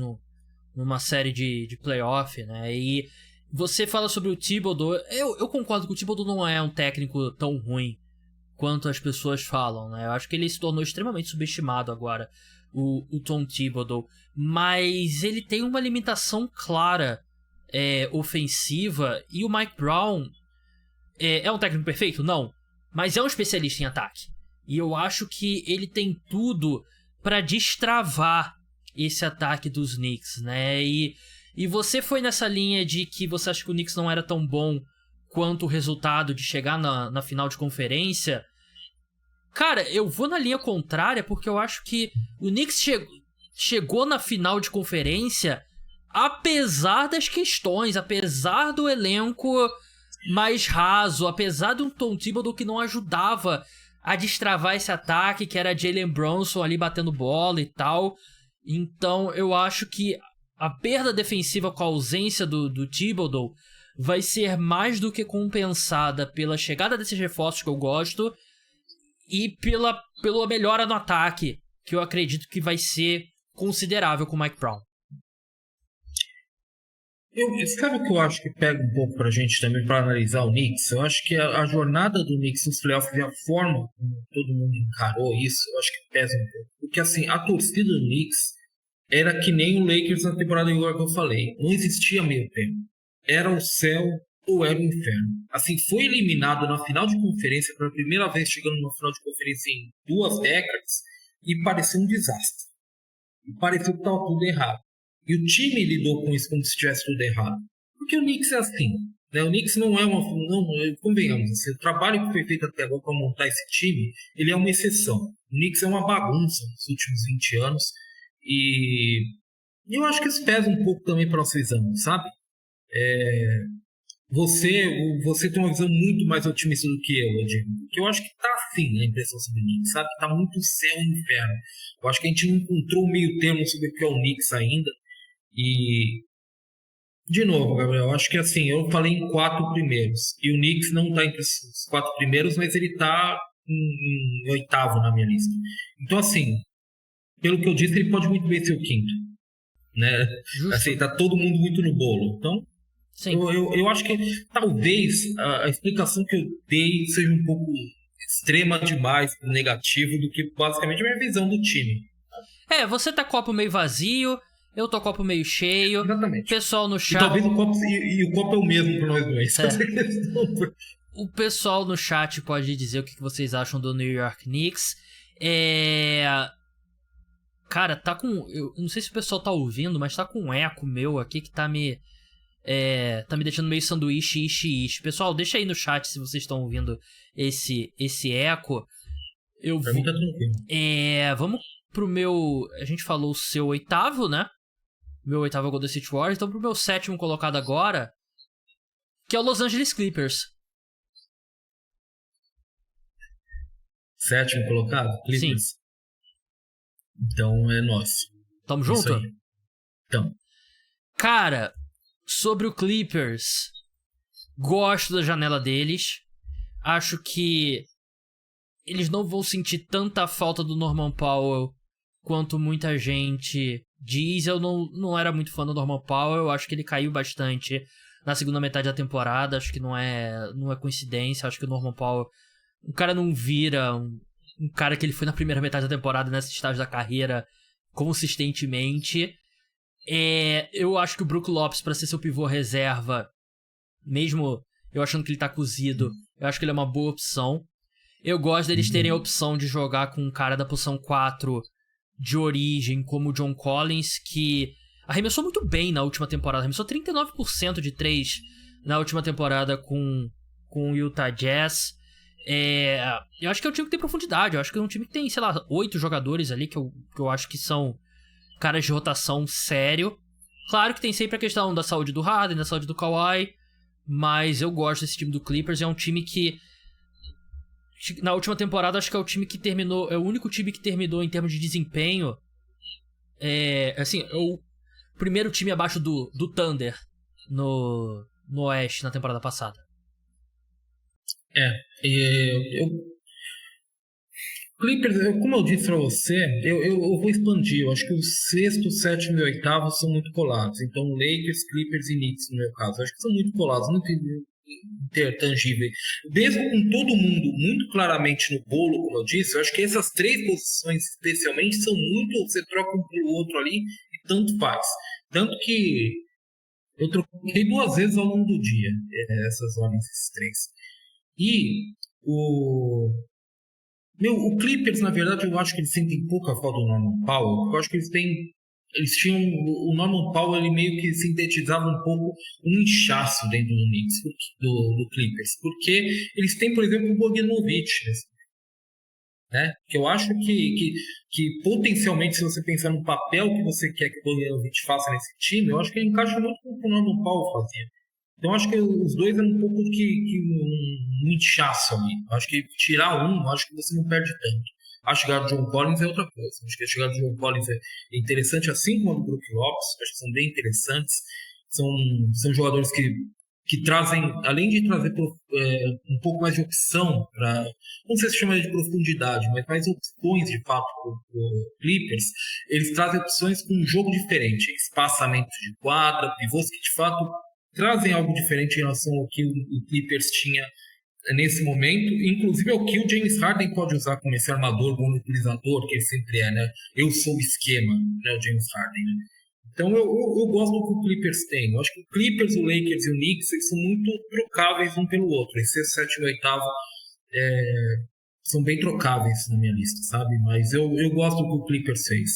numa série de playoff, né? E você fala sobre o Thibodeau. Eu concordo que o Thibodeau não é um técnico tão ruim quanto as pessoas falam, né? Eu acho que ele se tornou extremamente subestimado agora, o Tom Thibodeau. Mas ele tem uma limitação clara ofensiva. E o Mike Brown é um técnico perfeito? Não. Mas é um especialista em ataque. E eu acho que ele tem tudo para destravar esse ataque dos Knicks, né? E você foi nessa linha de que você acha que o Knicks não era tão bom quanto o resultado de chegar na final de conferência. Cara, eu vou na linha contrária porque eu acho que o Knicks chegou na final de conferência apesar das questões, apesar do elenco mais raso, apesar de um Tom Thibodeau que não ajudava a destravar esse ataque, que era Jalen Brunson ali batendo bola e tal. Então eu acho que a perda defensiva com a ausência do Thibodeau vai ser mais do que compensada pela chegada desses reforços que eu gosto e pela melhora no ataque, que eu acredito que vai ser considerável com o Mike Brown. Sabe o que eu acho que pega um pouco pra gente também para analisar o Knicks? Eu acho que a jornada do Knicks nos playoffs e a forma como todo mundo encarou isso, eu acho que pesa um pouco. Porque assim, a torcida do Knicks era que nem o Lakers na temporada regular que eu falei. Não existia meio tempo. Era o céu ou era o inferno. Assim, foi eliminado na final de conferência pela primeira vez, chegando numa final de conferência em 2 décadas, e pareceu um desastre. E pareceu que estava tudo errado. E o time lidou com isso como se tivesse tudo errado. Porque o Knicks é assim. Né? O Knicks não é uma... convenhamos, assim, o trabalho que foi feito até agora para montar esse time, ele é uma exceção. O Knicks é uma bagunça nos últimos 20 anos. E eu acho que isso pesa um pouco também para nossa visão, sabe? Você tem uma visão muito mais otimista do que eu digo. Porque eu acho que tá assim a impressão sobre o Knicks, sabe? Tá muito céu e inferno. Eu acho que a gente não encontrou o meio termo sobre o que é o Knicks ainda. E, de novo, Gabriel, eu acho que assim, eu falei em 4 primeiros. E o Knicks não tá entre os 4 primeiros, mas ele tá em 8º na minha lista. Então, assim, pelo que eu disse, ele pode muito bem ser o 5º. Né? Assim, tá todo mundo muito no bolo. Então, sim. Eu acho que talvez a explicação que eu dei seja um pouco extrema demais, negativo, do que basicamente a minha visão do time. Você tá copo meio vazio, eu tô copo meio cheio. Exatamente. Pessoal no chat... E talvez o copo é o mesmo para nós dois. O pessoal no chat pode dizer o que vocês acham do New York Knicks. Cara, tá com... Eu não sei se o pessoal tá ouvindo, mas tá com um eco meu aqui que tá me deixando meio sanduíche, ishi. Pessoal, deixa aí no chat se vocês estão ouvindo esse eco. Pra mim tá tranquilo. Vamos pro meu... A gente falou o seu 8º, né? Meu 8º é o Golden State Warriors. Então pro meu 7º colocado agora, que é o Los Angeles Clippers. 7º colocado? Clippers? Sim. Então é nosso. Tamo junto? Então. Cara, sobre o Clippers, gosto da janela deles. Acho que eles não vão sentir tanta falta do Norman Powell quanto muita gente diz. Eu não era muito fã do Norman Powell. Eu acho que ele caiu bastante na segunda metade da temporada. Acho que não é coincidência. Acho que o Norman Powell, o cara não vira um cara que ele foi na primeira metade da temporada, nesse estágio da carreira, consistentemente. Eu acho que o Brook Lopes, pra ser seu pivô reserva, mesmo eu achando que ele tá cozido, eu acho que ele é uma boa opção. Eu gosto deles terem a opção de jogar com um cara da posição 4 de origem, como o John Collins, que arremessou muito bem na última temporada. Arremessou 39% de 3 na última temporada com o Utah Jazz. Eu acho que é um time que tem profundidade. Eu acho que é um time que tem, sei lá, 8 jogadores ali que eu acho que são caras de rotação sério. Claro que tem sempre a questão da saúde do Harden, da saúde do Kawhi, mas eu gosto desse time do Clippers. É um time que na última temporada acho que é o time que terminou, é o único time que terminou em termos de desempenho. Assim, é o primeiro time abaixo do Thunder no Oeste na temporada passada. Clippers, como eu disse pra você, eu vou expandir. Eu acho que os 6º, 7º e 8º são muito colados. Então, Lakers, Clippers e Knicks, no meu caso. Eu acho que são muito colados, muito intertangíveis. Mesmo com todo mundo muito claramente no bolo, como eu disse, eu acho que essas 3 posições, especialmente, são muito... Você troca um pelo outro ali e tanto faz. Tanto que eu troquei 2 vezes ao longo do dia essas ordens, esses 3. E o Clippers, na verdade, eu acho que eles sentem pouca falta do Norman Powell. Eu acho que eles têm eles tinham o Norman Powell, ele meio que sintetizava um pouco um inchaço dentro do Knicks, do Clippers, porque eles têm, por exemplo, o Bogdanovic, né? Que eu acho que potencialmente, se você pensar no papel que você quer que o Bogdanovic faça nesse time, eu acho que ele encaixa muito com o que o Norman Powell fazia. Então, eu acho que os dois eram um pouco que um inchaço ali. Eu acho que tirar um, eu acho que você não perde tanto. A chegada do John Collins é outra coisa. Acho que a chegada do John Collins é interessante, assim como a do Brook Lopes. Acho que são bem interessantes. São jogadores que trazem, além de trazer um pouco mais de opção, não sei se chama de profundidade, mas mais opções de fato para o Clippers, eles trazem opções com um jogo diferente, espaçamento de quadra, pivôs que de fato trazem algo diferente em relação ao que o Clippers tinha nesse momento, inclusive é o que o James Harden pode usar como esse armador, como utilizador, que ele sempre é, né? Eu sou o esquema, né? O James Harden, né? Então eu gosto do que o Clippers tem. Eu acho que o Clippers, o Lakers e o Knicks, eles são muito trocáveis um pelo outro. Esse sexto, sétimo e oitavo são bem trocáveis na minha lista, sabe? Mas eu gosto do que o Clippers fez.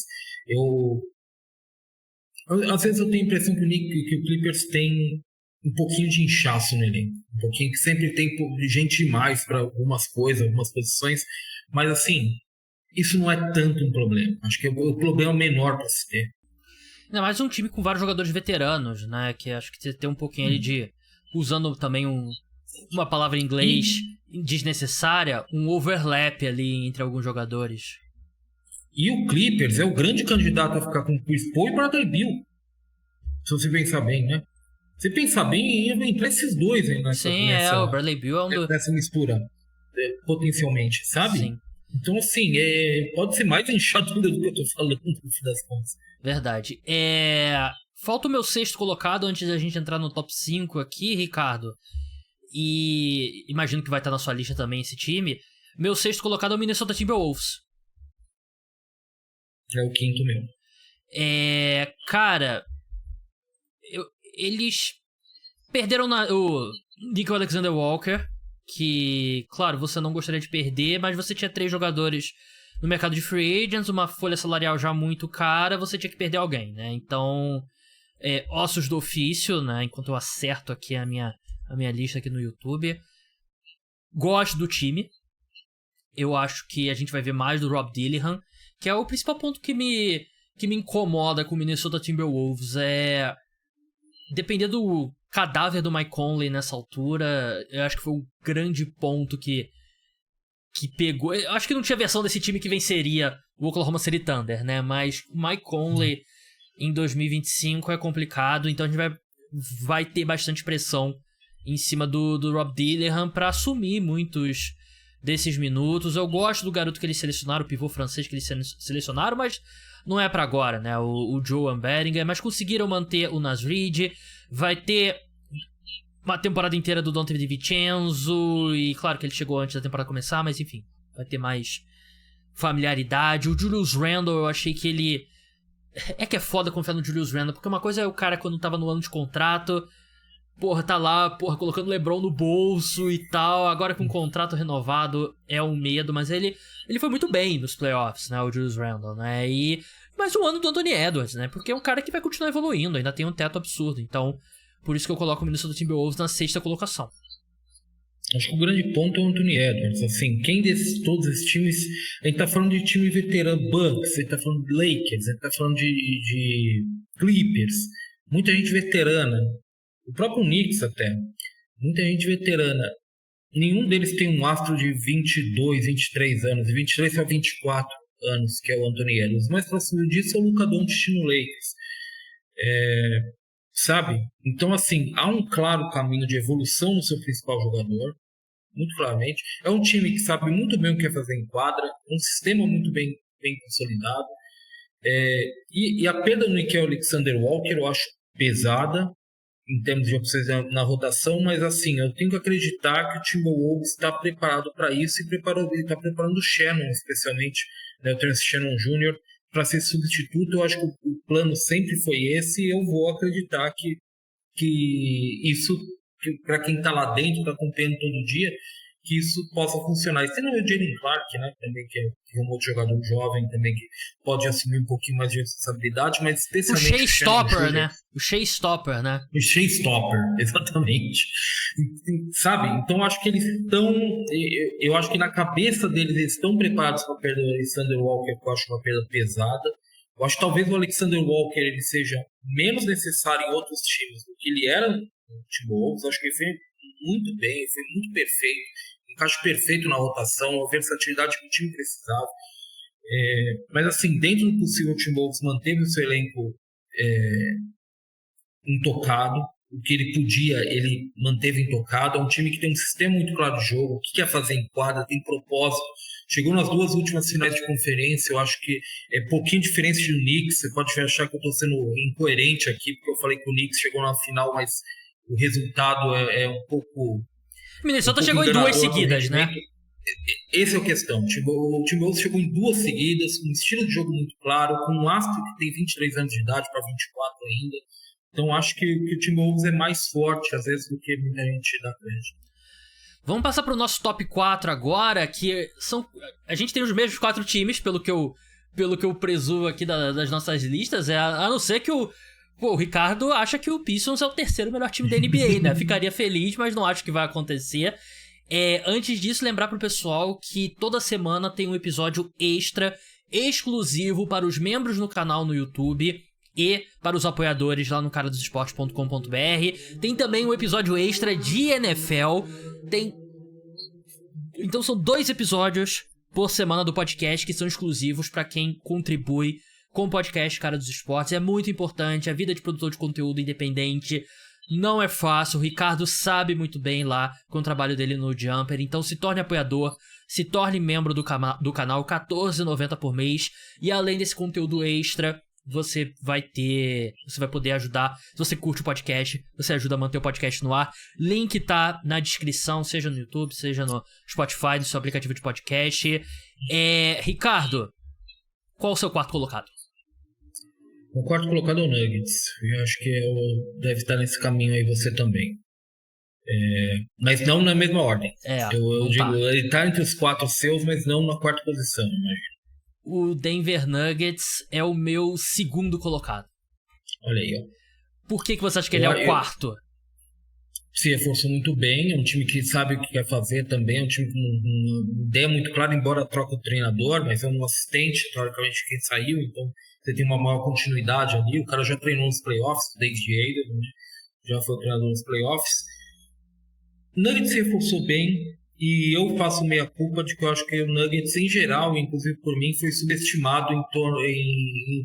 Às vezes eu tenho a impressão que o Clippers tem um pouquinho de inchaço no elenco. Um pouquinho que sempre tem gente demais para algumas coisas, algumas posições. Mas assim, isso não é tanto um problema. Acho que é o problema menor para se ter. Ainda mais um time com vários jogadores veteranos, né? Que acho que tem um pouquinho ali de... Usando também uma palavra em inglês desnecessária, um overlap ali entre alguns jogadores. E o Clippers é o grande candidato a ficar com o Chris Paul e Bradley Beal. Se você pensar bem, né? Se pensar bem, ia entrar esses dois aí o Bradley Beal é nessa mistura, potencialmente, sabe? Sim. Então, assim, pode ser mais inchado do que eu tô falando, no fim das contas. Verdade. Falta o meu sexto colocado antes da gente entrar no top 5 aqui, Ricardo. E imagino que vai estar na sua lista também esse time. Meu sexto colocado é o Minnesota Timberwolves. É o quinto mesmo. Cara, eles perderam o Nick Alexander-Walker, que, claro, você não gostaria de perder, mas você tinha 3 jogadores no mercado de free agents, uma folha salarial já muito cara, você tinha que perder alguém, né? Então, ossos do ofício, né? Enquanto eu acerto aqui a minha lista aqui no YouTube. Gosto do time. Eu acho que a gente vai ver mais do Rob Dillingham, que é o principal ponto que me incomoda com o Minnesota Timberwolves. Dependendo do cadáver do Mike Conley nessa altura, eu acho que foi o grande ponto que pegou. Eu acho que não tinha versão desse time que venceria o Oklahoma City Thunder, né? Mas o Mike Conley em 2025 é complicado, então a gente vai ter bastante pressão em cima do Rob Dillingham para assumir muitos desses minutos. Eu gosto do garoto que eles selecionaram, o pivô francês que eles selecionaram, mas não é pra agora, né? O Joe Bellinger, mas conseguiram manter o Naz Reid. Vai ter uma temporada inteira do Donte DiVincenzo, e claro que ele chegou antes da temporada começar, mas enfim, vai ter mais familiaridade. O Julius Randle, eu achei que ele... que é foda confiar no Julius Randle, porque uma coisa é o cara quando tava no ano de contrato, tá lá, colocando o LeBron no bolso e tal. Agora com um contrato renovado é um medo, mas ele foi muito bem nos playoffs, né, o Julius Randle, né, mas o ano do Anthony Edwards, né, porque é um cara que vai continuar evoluindo, ainda tem um teto absurdo, então por isso que eu coloco o Minnesota Timberwolves na 6ª colocação. Acho que o grande ponto é o Anthony Edwards. Assim, todos esses times, a gente tá falando de time veterano, Bucks, a gente tá falando de Lakers, a gente tá falando de Clippers, muita gente veterana. O próprio Knicks até. Muita gente veterana. Nenhum deles tem um astro de 22, 23 anos. De 23 a 24 anos, que é o Anthony Edwards. Mais próximo disso é o Luka Doncic no Lakers. Sabe? Então, assim, há um claro caminho de evolução no seu principal jogador. Muito claramente. É um time que sabe muito bem o que quer fazer em quadra. Um sistema muito bem consolidado. E a perda do Nickel Alexander-Walker eu acho pesada em termos de opções na rotação, mas assim, eu tenho que acreditar que o Timberwolves está preparado para isso e está preparando o Shannon, especialmente, né, o Terence Shannon Jr., para ser substituto. Eu acho que o plano sempre foi esse e eu vou acreditar que isso, para quem está lá dentro, está acompanhando todo dia, que isso possa funcionar. E tem o Jaylen Clark, né, também, que é um outro jogador jovem também, que pode assumir um pouquinho mais de responsabilidade, mas especialmente o Shea Stopper, né? O Shea Stopper, né? O Shea Stopper, exatamente. Sabe? Então acho que eles estão... Eu acho que na cabeça deles eles estão preparados para a perda do Alexander Walker, que eu acho uma perda pesada. Eu acho que talvez o Alexander Walker ele seja menos necessário em outros times do que ele era no Timberwolves. Acho que ele foi muito bem, ele foi muito perfeito, encaixe perfeito na rotação, a versatilidade que o time precisava. Mas assim, dentro do possível, o Timberwolves manteve o seu elenco intocado. O que ele podia, ele manteve intocado. É um time que tem um sistema muito claro de jogo, o que quer fazer em quadra, tem propósito. Chegou nas 2 últimas finais de conferência. Eu acho que é pouquinho diferente do Knicks. Você pode achar que eu estou sendo incoerente aqui, porque eu falei que o Knicks chegou na final, mas o resultado é um pouco... Minnesota chegou em 2 seguidas, né? Essa é a questão. O Timberwolves chegou em 2 seguidas, com um estilo de jogo muito claro, com um astro que tem 23 anos de idade para 24 ainda. Então acho que o Timberwolves é mais forte, às vezes, do que muita gente dá crédito. Vamos passar para o nosso top 4 agora, que são... A gente tem os mesmos 4 times, pelo que eu presumo aqui das nossas listas, a não ser que o Ricardo acha que o Pistons é o 3º melhor time da NBA, né? Ficaria feliz, mas não acho que vai acontecer. Antes disso, lembrar pro pessoal que toda semana tem um episódio extra, exclusivo para os membros no canal no YouTube e para os apoiadores lá no caradosesportes.com.br. Tem também um episódio extra de NFL. Então são 2 episódios por semana do podcast que são exclusivos para quem contribui com o podcast Cara dos Esportes. É muito importante. A vida de produtor de conteúdo independente não é fácil. O Ricardo sabe muito bem lá com o trabalho dele no Jumper. Então se torne apoiador, se torne membro do canal, R$14,90 por mês. E além desse conteúdo extra, você vai poder ajudar. Se você curte o podcast, você ajuda a manter o podcast no ar. Link tá na descrição, seja no YouTube, seja no Spotify, no seu aplicativo de podcast. Ricardo, qual o seu 4º colocado? O 4º colocado é o Nuggets. Eu acho que deve estar nesse caminho aí você também. Mas não na mesma ordem. Eu digo, ele tá entre os 4 seus, mas não na 4ª posição, imagino. O Denver Nuggets é o meu 2º colocado. Olha aí, ó. Por que você acha que ele é o 4º? Se reforçou muito bem, é um time que sabe o que quer fazer também, é um time com uma ideia muito clara, embora troque o treinador, mas é um assistente, teoricamente, quem saiu, então você tem uma maior continuidade ali. O cara já treinou nos playoffs, desde Aiden, né? Já foi treinador nos playoffs. O Nuggets se reforçou bem, e eu faço meia culpa de que eu acho que o Nuggets, em geral, inclusive por mim, foi subestimado em o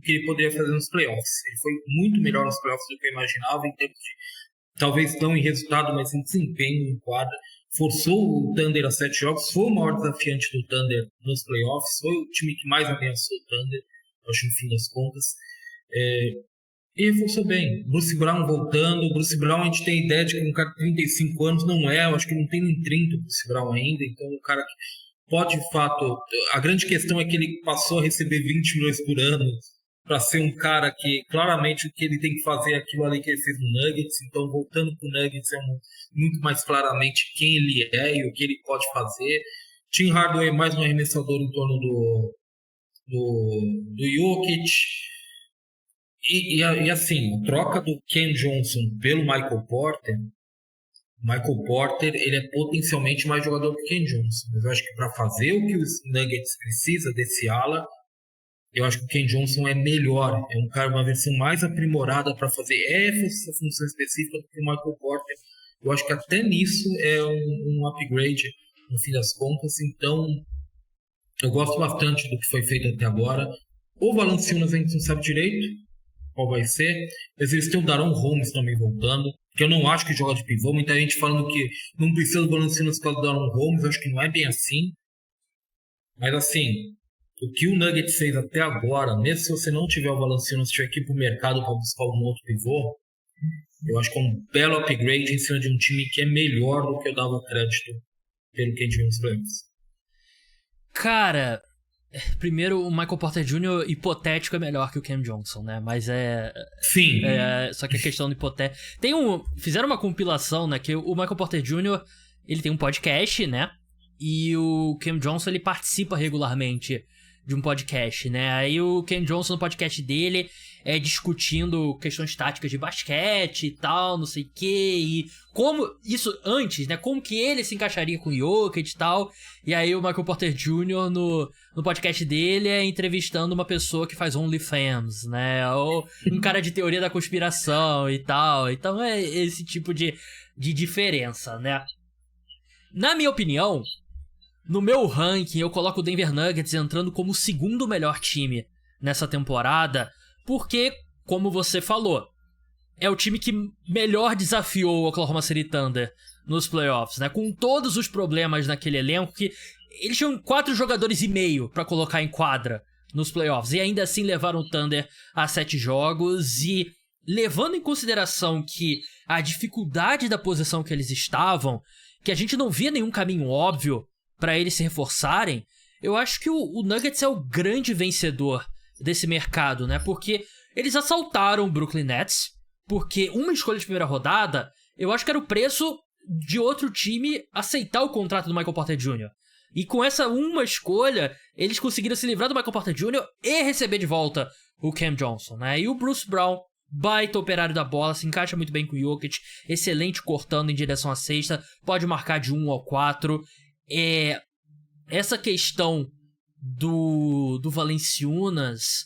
que ele poderia fazer nos playoffs. Ele foi muito melhor nos playoffs do que eu imaginava, em termos de, talvez não em resultado, mas em desempenho em quadra. Forçou o Thunder a 7 jogos, foi o maior desafiante do Thunder nos playoffs, foi o time que mais ameaçou o Thunder, acho, no fim das contas. E reforçou bem. Bruce Brown voltando. O Bruce Brown, a gente tem a ideia de que um cara de 35 anos não é. Eu acho que não tem nem 30 o Bruce Brown ainda. Então, um cara que pode, de fato... A grande questão é que ele passou a receber 20 milhões por ano para ser um cara que, claramente, o que ele tem que fazer é aquilo ali que ele fez no Nuggets. Então, voltando para o Nuggets, muito mais claramente quem ele é e o que ele pode fazer. Tim Hardaway, mais um arremessador em torno do Jokic. E assim, a troca do Ken Johnson pelo Michael Porter, ele é potencialmente mais jogador que o Ken Johnson. Mas eu acho que para fazer o que os Nuggets precisa desse ala, eu acho que o Ken Johnson é melhor. É um cara, uma versão mais aprimorada para fazer essa função específica do que o Michael Porter. Eu acho que até nisso é um upgrade, no fim das contas. Então, eu gosto bastante do que foi feito até agora. O Valanciunas a gente não sabe direito qual vai ser, mas eles têm o Daron Holmes também voltando, que eu não acho que joga de pivô. Muita gente falando que não precisa do Valanciunas por causa do Daron Holmes. Eu acho que não é bem assim. Mas assim, o que o Nuggets fez até agora, mesmo se você não tiver o Valanciunas, tiver que ir pro mercado para buscar algum outro pivô, eu acho que é um belo upgrade em cima de um time que é melhor do que eu dava crédito pelo que a gente viu nos playoffs. Cara, primeiro, o Michael Porter Jr. hipotético é melhor que o Cam Johnson, né? Mas Sim. Só que a questão do hipotético... Fizeram uma compilação, né? Que o Michael Porter Jr., ele tem um podcast, né? e o Cam Johnson, ele participa regularmente de um podcast, né? Aí o Cam Johnson, no podcast dele, discutindo questões táticas de basquete e tal, não sei o quê, e como isso antes, né? Como que ele se encaixaria com o Jokic e tal. E aí o Michael Porter Jr. no podcast dele entrevistando uma pessoa que faz OnlyFans, né? Ou um cara de teoria da conspiração e tal. Então é esse tipo de diferença, né? Na minha opinião, no meu ranking, eu coloco o Denver Nuggets entrando como o segundo melhor time nessa temporada, porque, como você falou, é o time que melhor desafiou o Oklahoma City Thunder nos playoffs, né? Com todos os problemas naquele elenco, que eles tinham 4 jogadores e meio pra colocar em quadra nos playoffs, e ainda assim levaram o Thunder a 7 jogos, e levando em consideração que a dificuldade da posição que eles estavam, que a gente não via nenhum caminho óbvio pra eles se reforçarem, eu acho que o Nuggets é o grande vencedor desse mercado, né? Porque eles assaltaram o Brooklyn Nets, porque uma escolha de primeira rodada, eu acho que era o preço de outro time aceitar o contrato do Michael Porter Jr. E com essa uma escolha, eles conseguiram se livrar do Michael Porter Jr. e receber de volta o Cam Johnson, né? E o Bruce Brown, baita operário da bola, se encaixa muito bem com o Jokic, excelente cortando em direção à cesta, pode marcar de 1 ao 4. Essa questão do Valanciunas,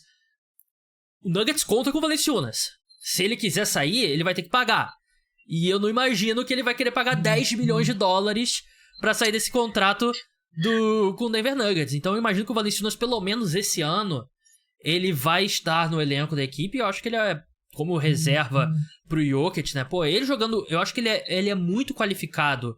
o Nuggets conta com o Valanciunas. Se ele quiser sair, ele vai ter que pagar. E eu não imagino que ele vai querer pagar 10 milhões de dólares pra sair desse contrato com o Denver Nuggets. Então eu imagino que o Valanciunas, pelo menos esse ano, ele vai estar no elenco da equipe. E eu acho que ele é como reserva pro Jokic, né? Pô, ele jogando... Eu acho que ele é muito qualificado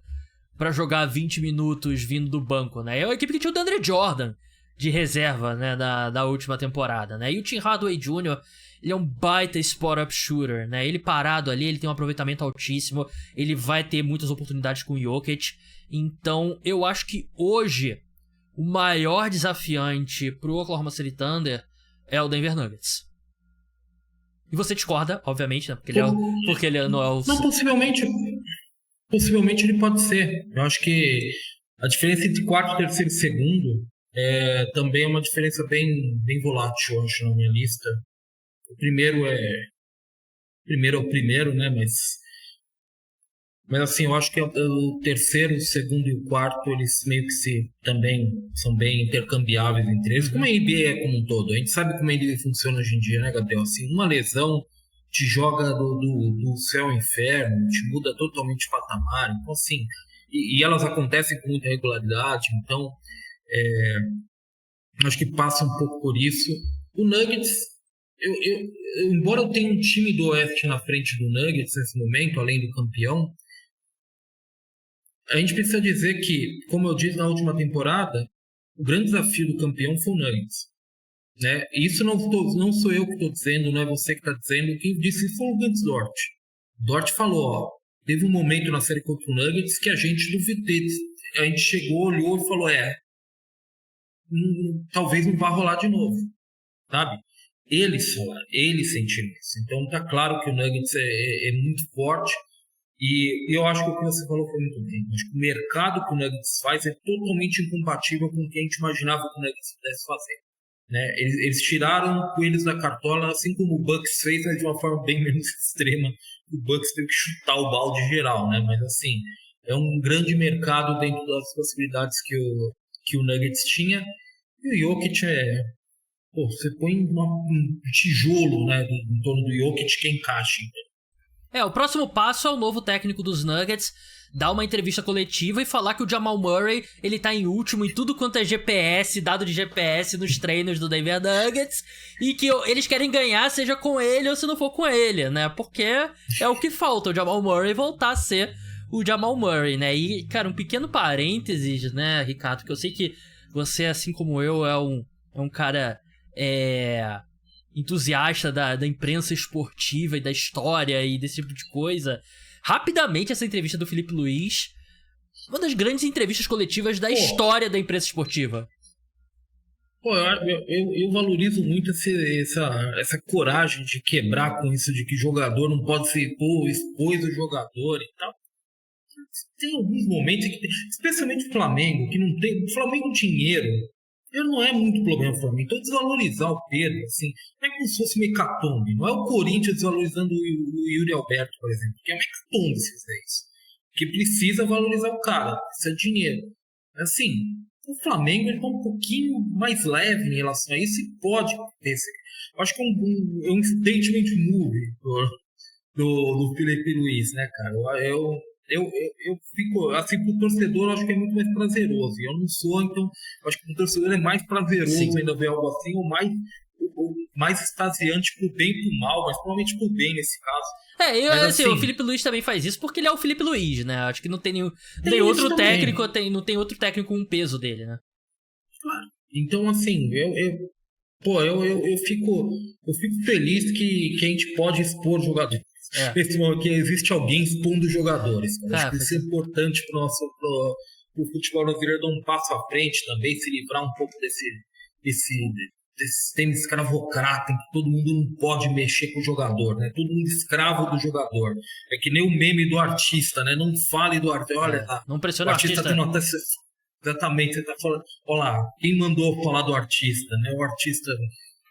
pra jogar 20 minutos vindo do banco, né? É uma equipe que tinha o DeAndre Jordan de reserva, né, da última temporada, né? E o Tim Hardaway Jr., ele é um baita spot-up shooter, né? Ele parado ali, ele tem um aproveitamento altíssimo, ele vai ter muitas oportunidades com o Jokic. Então, eu acho que hoje o maior desafiante pro Oklahoma City Thunder é o Denver Nuggets. E você discorda, obviamente, né? Porque ele não é o... Não, possivelmente ele pode ser. Eu acho que a diferença entre quarto, terceiro e segundo também é uma diferença bem, bem volátil, eu acho, na minha lista. O primeiro é o primeiro, né? Mas assim, eu acho que o terceiro, o segundo e o quarto, eles meio que também são bem intercambiáveis entre eles, como a NBA é como um todo. A gente sabe como a NBA funciona hoje em dia, né, Gabriel? Assim, uma lesão te joga do céu ao inferno, te muda totalmente de patamar. Então, assim, e elas acontecem com muita regularidade. Então, acho que passa um pouco por isso. O Nuggets, embora eu tenha um time do Oeste na frente do Nuggets nesse momento, além do campeão, a gente precisa dizer que, como eu disse na última temporada, o grande desafio do campeão foi o Nuggets. Né? E isso não sou eu que estou dizendo, não é você que está dizendo. Quem disse isso foi o Vince Dort. Dort falou, teve um momento na série contra o Nuggets que a gente duvidou. A gente chegou, olhou e falou, talvez não vá rolar de novo, sabe? Eles sentiram isso. Então tá claro que o Nuggets é muito forte. E eu acho que o que você falou foi muito bem. Acho que o mercado que o Nuggets faz é totalmente incompatível com o que a gente imaginava que o Nuggets pudesse fazer. Né? Eles tiraram coelhos da cartola, assim como o Bucks fez, mas de uma forma bem menos extrema. O Bucks teve que chutar o balde geral, né? Mas assim, é um grande mercado dentro das possibilidades que o Nuggets tinha. E o Jokic você põe um tijolo, né, em torno do Jokic que encaixa. O próximo passo é o novo técnico dos Nuggets dar uma entrevista coletiva e falar que o Jamal Murray, ele tá em último em tudo quanto é GPS, dado de GPS nos treinos do Denver Nuggets, e que eles querem ganhar, seja com ele ou se não for com ele, né? Porque é o que falta, o Jamal Murray voltar a ser o Jamal Murray, né? E, cara, um pequeno parênteses, né, Ricardo, que eu sei que você, assim como eu, é um cara entusiasta da imprensa esportiva e da história e desse tipo de coisa. Rapidamente, essa entrevista do Felipe Luiz, uma das grandes entrevistas coletivas da história da imprensa esportiva. Eu valorizo muito essa coragem de quebrar com isso de que jogador não pode ser expôs o jogador e tal. tem alguns momentos que, especialmente o Flamengo, que não tem. O Flamengo dinheiro, ele não é muito problema para mim. Então, desvalorizar o Pedro, assim, não é como se fosse uma hecatombe. Não é o Corinthians desvalorizando o Yuri Alberto, por exemplo, que é uma hecatombe se fizer isso. Que precisa valorizar o cara, precisa de dinheiro. Assim, o Flamengo está um pouquinho mais leve em relação a isso e pode acontecer. Eu acho que é um statement move do Felipe Luiz, né, cara? Eu fico, assim, pro torcedor, eu acho que é muito mais prazeroso. E eu não sou, então, eu acho que pro torcedor é mais prazeroso Sim. ainda ver algo assim, ou mais extasiante pro bem e pro mal, mas provavelmente pro bem nesse caso. Mas, assim, o Felipe Luiz também faz isso porque ele é o Felipe Luiz, né? Acho que não tem outro técnico, não tem outro técnico com o peso dele, né? Claro. Então, assim, eu fico feliz que a gente pode expor jogadores. Nesse momento que existe alguém expondo jogadores. Acho que isso é importante pro futebol brasileiro dar um passo à frente também, se livrar um pouco desse sistema escravocrata em que todo mundo não pode mexer com o jogador, né? Todo mundo escravo do jogador. É que nem o meme do artista, né? Não fale do artista. Olha, não pressiona o artista. Exatamente, você tá falando. Olha lá, quem mandou falar do artista, né? O artista,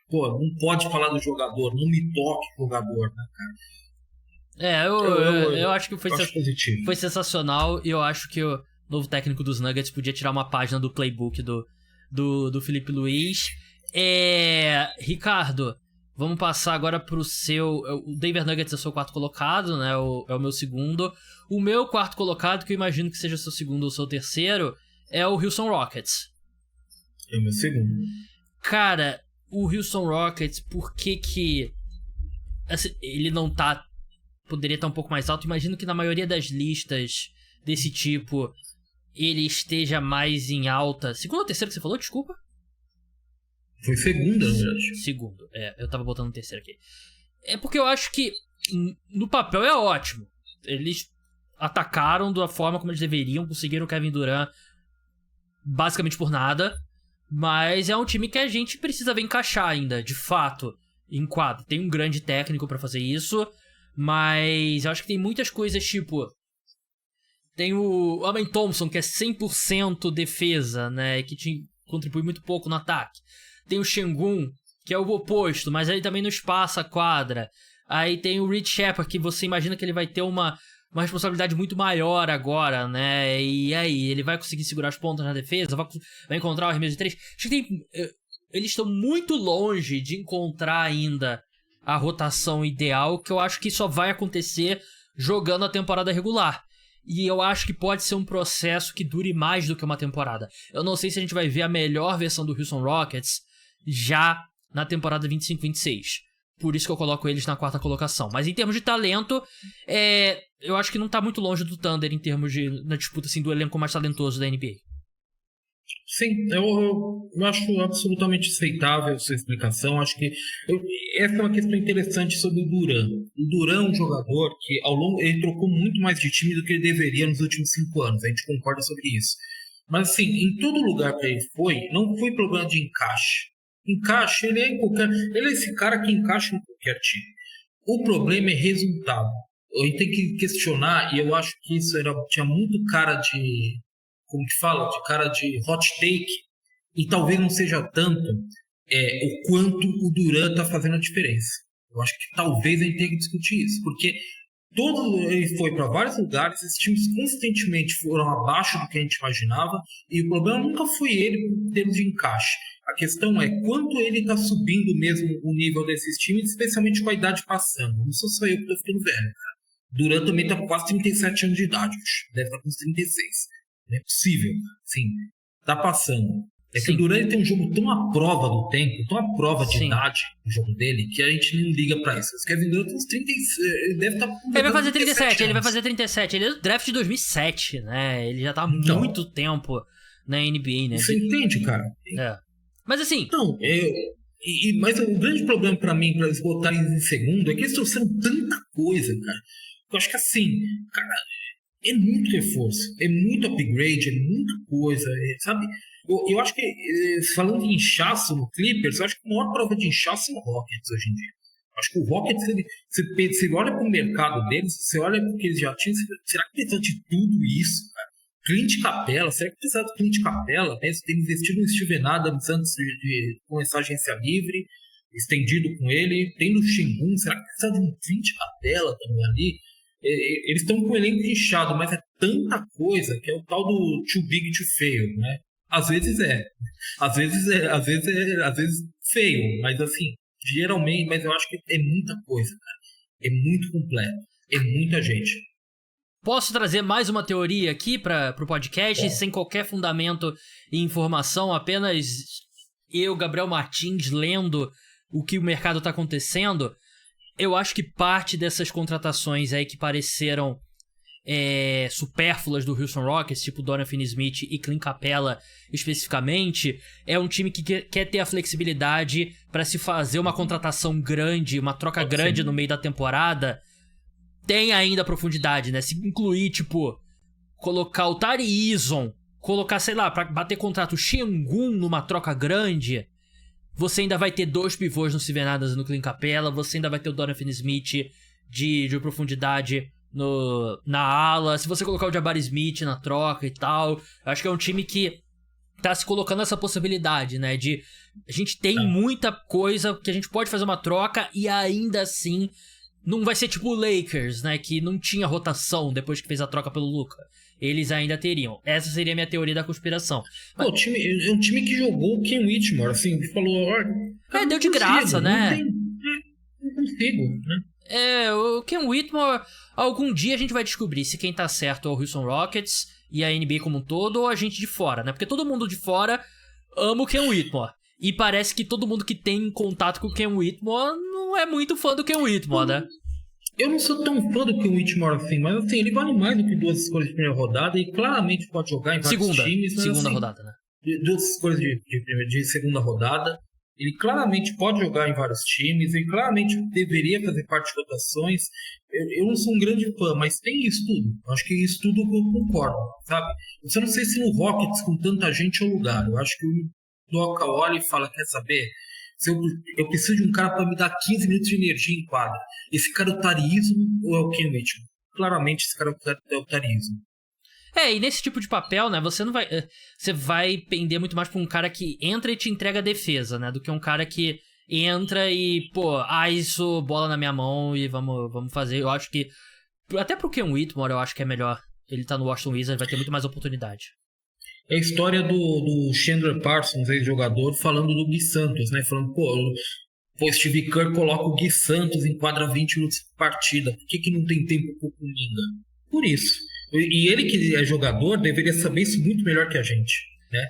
não pode falar do jogador, não me toque o jogador, né, cara? Eu acho que foi sensacional e eu acho que o novo técnico dos Nuggets podia tirar uma página do playbook do Felipe Luiz. Ricardo, vamos passar agora pro seu... O Denver Nuggets é o seu quarto colocado, né? É o meu segundo. O meu quarto colocado, que eu imagino que seja o seu segundo ou o seu terceiro, é o Houston Rockets. É o meu segundo. Cara, o Houston Rockets, por que assim, ele não tá... Poderia estar um pouco mais alto. Imagino que na maioria das listas desse tipo ele esteja mais em alta. Segundo ou terceiro que você falou? Desculpa. Foi segunda, na verdade. Segundo. Eu tava botando terceiro aqui. É porque eu acho que no papel é ótimo. Eles atacaram da forma como eles deveriam. Conseguiram o Kevin Durant basicamente por nada. Mas é um time que a gente precisa ver encaixar ainda, de fato, em quadro. Tem um grande técnico pra fazer isso. Mas eu acho que tem muitas coisas, tipo... Tem o Amen Thompson, que é 100% defesa, né? Que contribui muito pouco no ataque. Tem o Şengün, que é o oposto, mas ele também não espaça a quadra. Aí tem o Reed Shepard, que você imagina que ele vai ter uma responsabilidade muito maior agora, né? E aí, ele vai conseguir segurar as pontas na defesa? Vai encontrar o arremesso de 3? Acho que eles estão muito longe de encontrar ainda a rotação ideal, que eu acho que só vai acontecer jogando a temporada regular. E eu acho que pode ser um processo que dure mais do que uma temporada. Eu não sei se a gente vai ver a melhor versão do Houston Rockets já na temporada 25-26. Por isso que eu coloco eles na quarta colocação. Mas em termos de talento, eu acho que não tá muito longe do Thunder em termos na disputa assim, do elenco mais talentoso da NBA. Sim, eu acho absolutamente aceitável a sua explicação. Acho que essa é uma questão interessante sobre o Durant. O Durant é um jogador que ao longo ele trocou muito mais de time do que ele deveria nos últimos 5 anos. A gente concorda sobre isso. Mas assim, em todo lugar que ele foi, não foi problema de encaixe. Encaixe, ele é esse cara que encaixa em qualquer time. O problema é resultado. A gente tem que questionar, e eu acho que isso tinha muito cara de... como que fala, de cara de hot take, e talvez não seja tanto o quanto o Durant está fazendo a diferença. Eu acho que talvez a gente tenha que discutir isso, porque ele foi para vários lugares, esses times constantemente foram abaixo do que a gente imaginava, e o problema nunca foi ele em termos de encaixe. A questão é quanto ele está subindo mesmo o nível desses times, especialmente com a idade passando. Não sou só eu que estou ficando velho, cara. Durant também está com quase 37 anos de idade, deve estar com uns 36. Não é possível, sim, tá passando. Que o Durant tem um jogo tão à prova do tempo, tão à prova de idade no jogo dele, que a gente não liga pra isso. O Kevin Durant tem uns 36, ele deve estar... Ele vai fazer 37, ele vai fazer 37. Ele é do draft de 2007, né? Ele já tá há muito tempo na NBA, né? Você entende, cara? Mas assim... Não, mas o grande problema pra mim, pra eles botarem em segundo, é que eles trouxeram tanta coisa, cara. Eu acho que assim, cara... É muito reforço, é muito upgrade, é muita coisa, sabe? Eu acho que, falando de inchaço no Clippers, eu acho que a maior prova de inchaço é o Rockets hoje em dia. Acho que o Rockets, você olha para o mercado deles, você olha para o que eles já tinham, será que precisa de tudo isso, cara? Clint Capela, será que precisa do Clint Capela? Né? Você tem investido no Steven Adams antes de começar a agência livre, estendido com ele. Tem no Sengun, será que precisa de um Clint Capela também ali? Eles estão com o elenco inchado, mas é tanta coisa que é o tal do too big to fail, né? Às vezes às vezes feio, mas assim, geralmente, mas eu acho que é muita coisa, cara. É muito completo, é muita gente. Posso trazer mais uma teoria aqui para o podcast, sem qualquer fundamento e informação, apenas eu, Gabriel Martins, lendo o que o mercado está acontecendo. Eu acho que parte dessas contratações aí que pareceram supérfluas do Houston Rockets, tipo Dorian Finney-Smith e Clint Capela especificamente, é um time que quer ter a flexibilidade para se fazer uma contratação grande, uma troca grande no meio da temporada. Tem ainda profundidade, né? Se incluir, tipo, colocar o Tari Eason, colocar, sei lá, pra bater contrato o Sengun numa troca grande, você ainda vai ter 2 pivôs no Steven Adams e no Clint Capela, você ainda vai ter o Dorian Finney-Smith de profundidade na ala, se você colocar o Jabari Smith na troca e tal, acho que é um time que tá se colocando essa possibilidade, né? De a gente tem muita coisa que a gente pode fazer uma troca e ainda assim não vai ser tipo o Lakers, né? Que não tinha rotação depois que fez a troca pelo Luka. Eles ainda teriam. Essa seria a minha teoria da conspiração. Mas... Pô, é um time que jogou o Ken Whitmore, assim, que falou... deu de graça, né? Não consigo, né? O Ken Whitmore, algum dia a gente vai descobrir se quem tá certo é o Houston Rockets e a NBA como um todo, ou a gente de fora, né? Porque todo mundo de fora ama o Ken Whitmore. E parece que todo mundo que tem contato com o Ken Whitmore não é muito fã do Ken Whitmore, né? Eu não sou tão fã do Ken Whitmore assim, mas assim, ele vale mais do que 2 escolhas de primeira rodada e claramente pode jogar em vários times. Segunda assim, rodada, né? 2 escolhas de segunda rodada. Ele claramente pode jogar em vários times, ele claramente deveria fazer parte de rotações. Eu não sou um grande fã, mas tem isso tudo. Acho que isso tudo eu concordo, sabe? Eu só não sei se no Rockets com tanta gente é o lugar. Eu acho que o Doca olha e fala, quer saber? Se eu preciso de um cara para me dar 15 minutos de energia em quadra. Esse cara é o Tari Eason ou é o Ken Whitmore? Claramente esse cara é o Tari Eason. E nesse tipo de papel, né, você vai pender muito mais pra um cara que entra e te entrega a defesa, né, do que um cara que entra e, pô, ISO, bola na minha mão e vamos fazer. Eu acho que, até pro Ken Whitmore, eu acho que é melhor ele tá no Washington Wizards, vai ter muito mais oportunidade. É a história do Chandler Parsons, ex-jogador, falando do Gui Santos, né, falando, pô, Steve Kerr coloca o Gui Santos em quadra 20 minutos por partida, por que não tem tempo pro Kuminga? Por isso. E ele que é jogador deveria saber isso muito melhor que a gente, né?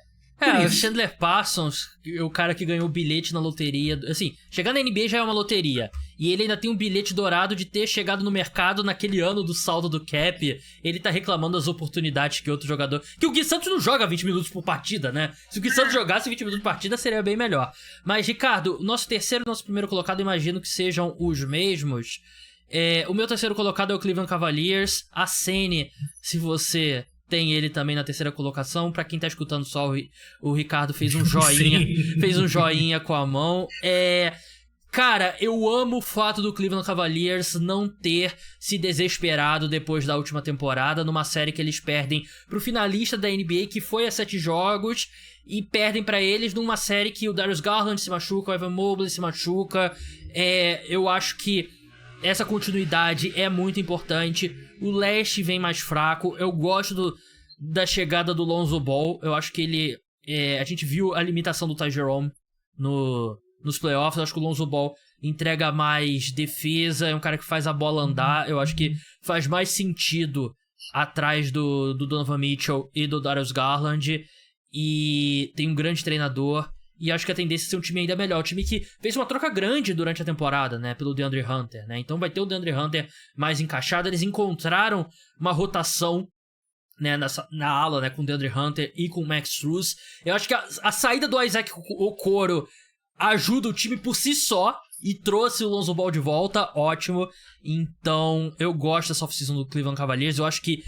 O Chandler Parsons, o cara que ganhou o bilhete na loteria. Assim, chegar na NBA já é uma loteria. E ele ainda tem um bilhete dourado de ter chegado no mercado naquele ano do saldo do cap. Ele tá reclamando das oportunidades que outro jogador... Que o Gui Santos não joga 20 minutos por partida, né? Se o Gui Santos jogasse 20 minutos por partida, seria bem melhor. Mas, Ricardo, nosso terceiro e nosso primeiro colocado, imagino que sejam os mesmos. O meu terceiro colocado é o Cleveland Cavaliers. Acene, se você tem ele também na terceira colocação. Pra quem tá escutando só, o Ricardo fez um joinha. Fez um joinha com a mão. Cara, eu amo o fato do Cleveland Cavaliers não ter se desesperado depois da última temporada, numa série que eles perdem pro finalista da NBA, que foi a 7 jogos, e perdem pra eles numa série que o Darius Garland se machuca, o Evan Mobley se machuca. Eu acho que essa continuidade é muito importante. O leste vem mais fraco. Eu gosto da chegada do Lonzo Ball. Eu acho que ele... a gente viu a limitação do Ty Jerome nos playoffs. Eu acho que o Lonzo Ball entrega mais defesa. É um cara que faz a bola andar. Eu acho que faz mais sentido atrás do Donovan Mitchell e do Darius Garland. E tem um grande treinador. E acho que a tendência é ser um time ainda melhor. Um time que fez uma troca grande durante a temporada, né? Pelo DeAndre Hunter, né? Então vai ter o DeAndre Hunter mais encaixado. Eles encontraram uma rotação, né? Na ala, né? Com o DeAndre Hunter e com o Max Strus. Eu acho que a saída do Isaac Okoro ajuda o time por si só. E trouxe o Lonzo Ball de volta. Ótimo. Então eu gosto dessa off-season do Cleveland Cavaliers. Eu acho que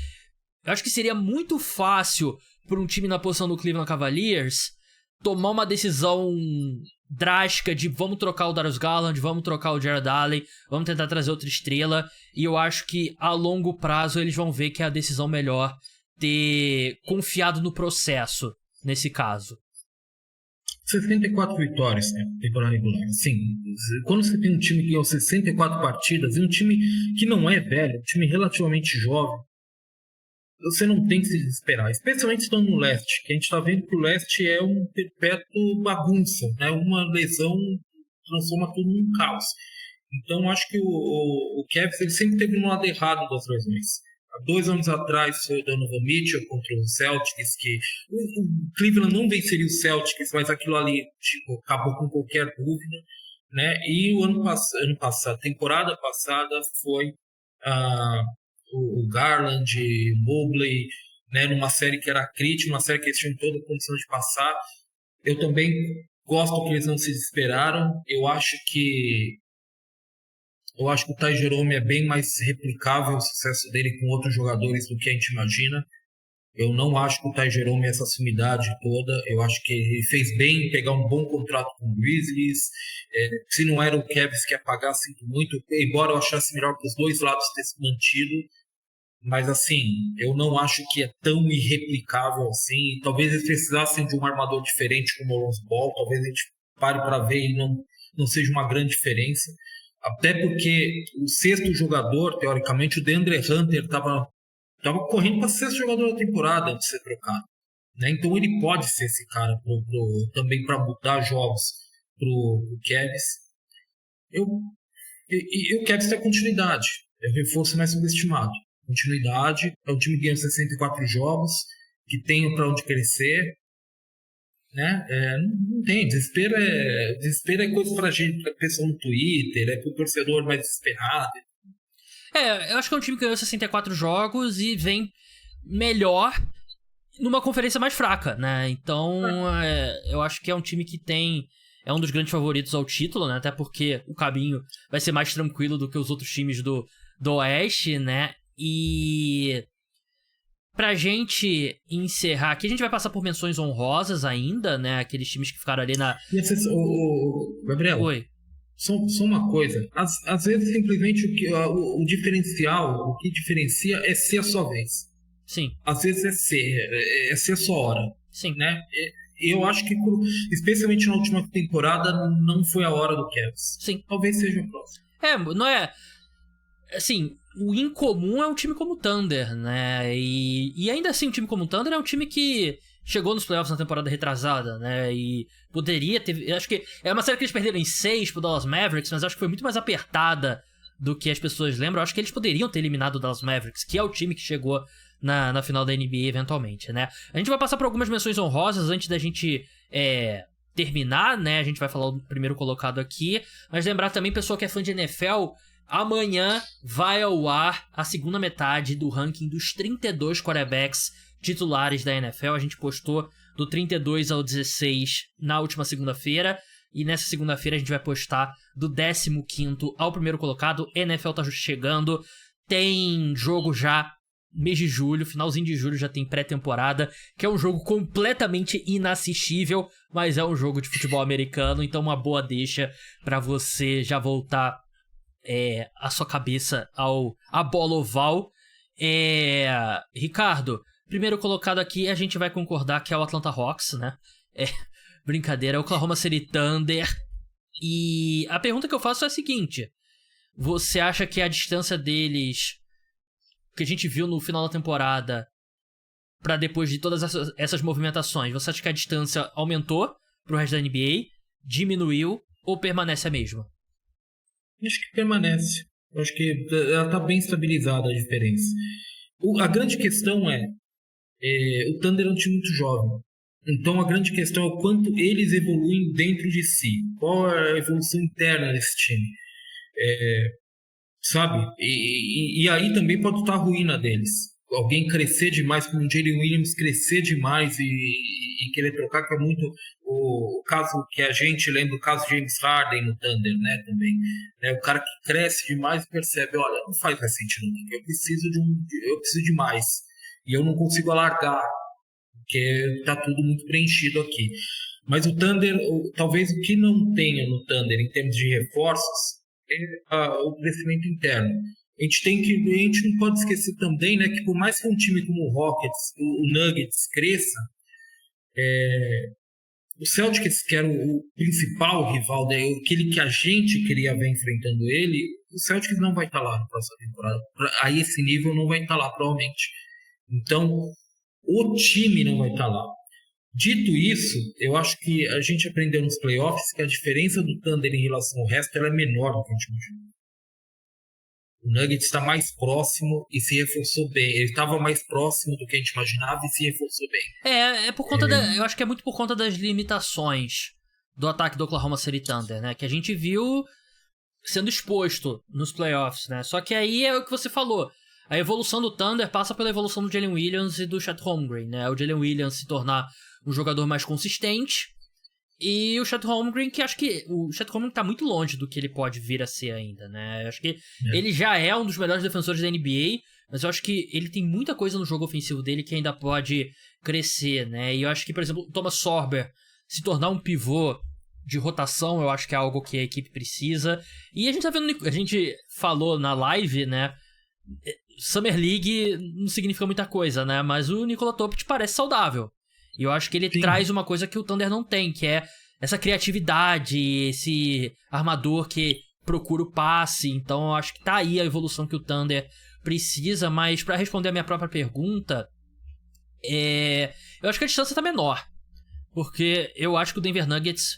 seria muito fácil para um time na posição do Cleveland Cavaliers tomar uma decisão drástica de vamos trocar o Darius Garland, vamos trocar o Jared Allen, vamos tentar trazer outra estrela, e eu acho que a longo prazo eles vão ver que é a decisão melhor ter confiado no processo, nesse caso. 64 vitórias, né? Temporada regular. Sim, quando você tem um time que ganhou 64 partidas, e um time que não é velho, um time relativamente jovem, você não tem que se desesperar, especialmente estando no leste, que a gente está vendo que o leste é um perpétuo bagunça, né? Uma lesão transforma tudo num caos. Então, acho que o Cavs ele sempre teve no lado errado das lesões. Há 2 anos atrás foi o Donovan Mitchell contra o Celtics, que o Cleveland não venceria o Celtics, mas aquilo ali tipo, acabou com qualquer dúvida, né? E o ano passado, temporada passada, foi o Garland, Mobley, né? Numa série que era crítica, uma série que eles tinham toda a condição de passar. Eu também gosto que eles não se desesperaram. Eu acho que o Ty Jerome é bem mais replicável o sucesso dele com outros jogadores do que a gente imagina. Eu não acho que o Ty Jerome é essa sumidade toda. Eu acho que ele fez bem em pegar um bom contrato com o Grizzlies. Se não era o Cavs que ia pagar, sinto muito. Embora eu achasse melhor para os dois lados ter se mantido. Mas assim, eu não acho que é tão irreplicável assim. Talvez eles precisassem de um armador diferente como o Lonzo Ball. Talvez a gente pare para ver e não seja uma grande diferença. Até porque o sexto jogador, teoricamente, o DeAndre Hunter estava correndo para ser sexto jogador da temporada antes de ser trocado, né? Então ele pode ser esse cara também para mudar jogos para o Cavs. E o Cavs tem continuidade, é o reforço mais subestimado. Continuidade, é um time que ganha 64 jogos, que tem para onde crescer. Né? Não tem, desespero é coisa pra gente, pra pessoa no Twitter, é pro torcedor mais desesperado. Eu acho que é um time que ganhou 64 jogos e vem melhor numa conferência mais fraca, né? Então, eu acho que é um time que é um dos grandes favoritos ao título, né? Até porque o caminho vai ser mais tranquilo do que os outros times do Oeste, né? E pra gente encerrar aqui, a gente vai passar por menções honrosas ainda, né? Aqueles times que ficaram ali na... Gabriel, Oi. Só uma coisa. Às vezes, simplesmente, o diferencial, o que diferencia é ser a sua vez. Sim. Às vezes é ser a sua hora. Sim. Né? Eu acho que, especialmente na última temporada, não foi a hora do Cavs. Sim. Talvez seja o próximo. Não é... Assim, o incomum é um time como o Thunder, né? E ainda assim, um time como o Thunder é um time que chegou nos playoffs na temporada retrasada, né? E poderia ter... Acho que é uma série que eles perderam em 6 pro Dallas Mavericks, mas acho que foi muito mais apertada do que as pessoas lembram. Acho que eles poderiam ter eliminado o Dallas Mavericks, que é o time que chegou na final da NBA eventualmente, né? A gente vai passar por algumas menções honrosas antes da gente terminar, né? A gente vai falar o primeiro colocado aqui, mas lembrar também, pessoa que é fã de NFL... Amanhã vai ao ar a segunda metade do ranking dos 32 quarterbacks titulares da NFL. A gente postou do 32 ao 16 na última segunda-feira. E nessa segunda-feira a gente vai postar do 15º ao primeiro colocado. NFL tá chegando. Tem jogo já mês de julho, finalzinho de julho já tem pré-temporada, que é um jogo completamente inassistível, mas é um jogo de futebol americano. Então uma boa deixa pra você já voltar a sua cabeça à bola oval. Ricardo, primeiro colocado aqui, a gente vai concordar que é o Atlanta Hawks, né? Brincadeira, é o Oklahoma City Thunder. E a pergunta que eu faço é a seguinte: você acha que a distância deles, que a gente viu no final da temporada, pra depois de todas essas movimentações, você acha que a distância aumentou pro resto da NBA, diminuiu ou permanece a mesma? Acho que permanece. Acho que ela está bem estabilizada a diferença. A grande questão o Thunder é um time muito jovem. Então a grande questão é o quanto eles evoluem dentro de si. Qual é a evolução interna desse time. Sabe? E aí também pode estar a ruína deles. Alguém crescer demais, como o Jalen Williams crescer demais e querer trocar, que é muito o caso que a gente lembra, o caso de James Harden no Thunder, né, também. O cara que cresce demais e percebe, olha, não faz mais sentido, eu preciso de mais. E eu não consigo alargar, porque tá tudo muito preenchido aqui. Mas o Thunder, talvez o que não tenha no Thunder em termos de reforços é o crescimento interno. A gente não pode esquecer também, né, que por mais que um time como o Rockets, o Nuggets cresça, o Celtics, que era o principal rival dele, aquele que a gente queria ver enfrentando ele, o Celtics não vai estar lá na próxima temporada. A esse nível não vai estar lá, provavelmente. Então, o time não vai estar lá. Dito isso, eu acho que a gente aprendeu nos playoffs que a diferença do Thunder em relação ao resto ela é menor do que a gente imaginou. O Nuggets está mais próximo e se reforçou bem. Ele estava mais próximo do que a gente imaginava e se reforçou bem. É por conta eu acho que é muito por conta das limitações do ataque do Oklahoma City Thunder, né? Que a gente viu sendo exposto nos playoffs, né? Só que aí é o que você falou. A evolução do Thunder passa pela evolução do Jalen Williams e do Chet Holmgren, né? O Jalen Williams se tornar um jogador mais consistente e o Chet Holmgren, que acho que o Chet Holmgren tá muito longe do que ele pode vir a ser ainda, né? Eu acho que ele já é um dos melhores defensores da NBA, mas eu acho que ele tem muita coisa no jogo ofensivo dele que ainda pode crescer, né? E eu acho que, por exemplo, o Thomas Sorber se tornar um pivô de rotação, eu acho que é algo que a equipe precisa. E a gente tá vendo, a gente falou na live, né? Summer League não significa muita coisa, né? Mas o Nikola Topic parece saudável. E eu acho que ele traz uma coisa que o Thunder não tem, que é essa criatividade, esse armador que procura o passe. Então eu acho que tá aí a evolução que o Thunder precisa. Mas pra responder a minha própria pergunta, eu acho que a distância tá menor. Porque eu acho que o Denver Nuggets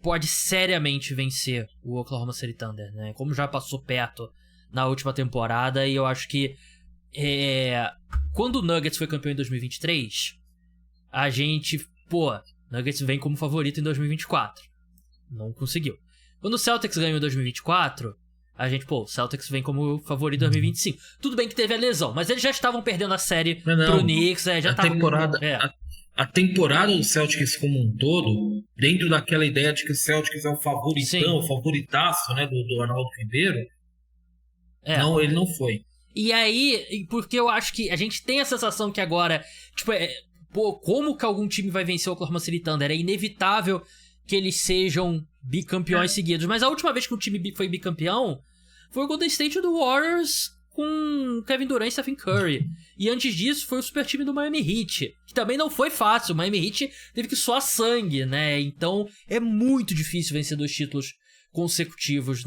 pode seriamente vencer o Oklahoma City Thunder, né? Como já passou perto na última temporada. E eu acho que quando o Nuggets foi campeão em 2023... a gente, Nuggets vem como favorito em 2024. Não conseguiu. Quando o Celtics ganhou em 2024, a gente, o Celtics vem como favorito em 2025. Tudo bem que teve a lesão, mas eles já estavam perdendo a série pro Knicks. A temporada do Celtics como um todo, dentro daquela ideia de que o Celtics é o favoritão, o favoritaço, né, do Arnaldo Ribeiro, não, ele não foi. E aí, porque eu acho que a gente tem a sensação que agora, como que algum time vai vencer o Oklahoma City Thunder? É inevitável que eles sejam bicampeões seguidos. Mas a última vez que um time foi bicampeão foi o Golden State do Warriors com Kevin Durant e Stephen Curry. E antes disso foi o super time do Miami Heat, que também não foi fácil. O Miami Heat teve que suar sangue, né? Então é muito difícil vencer 2 títulos consecutivos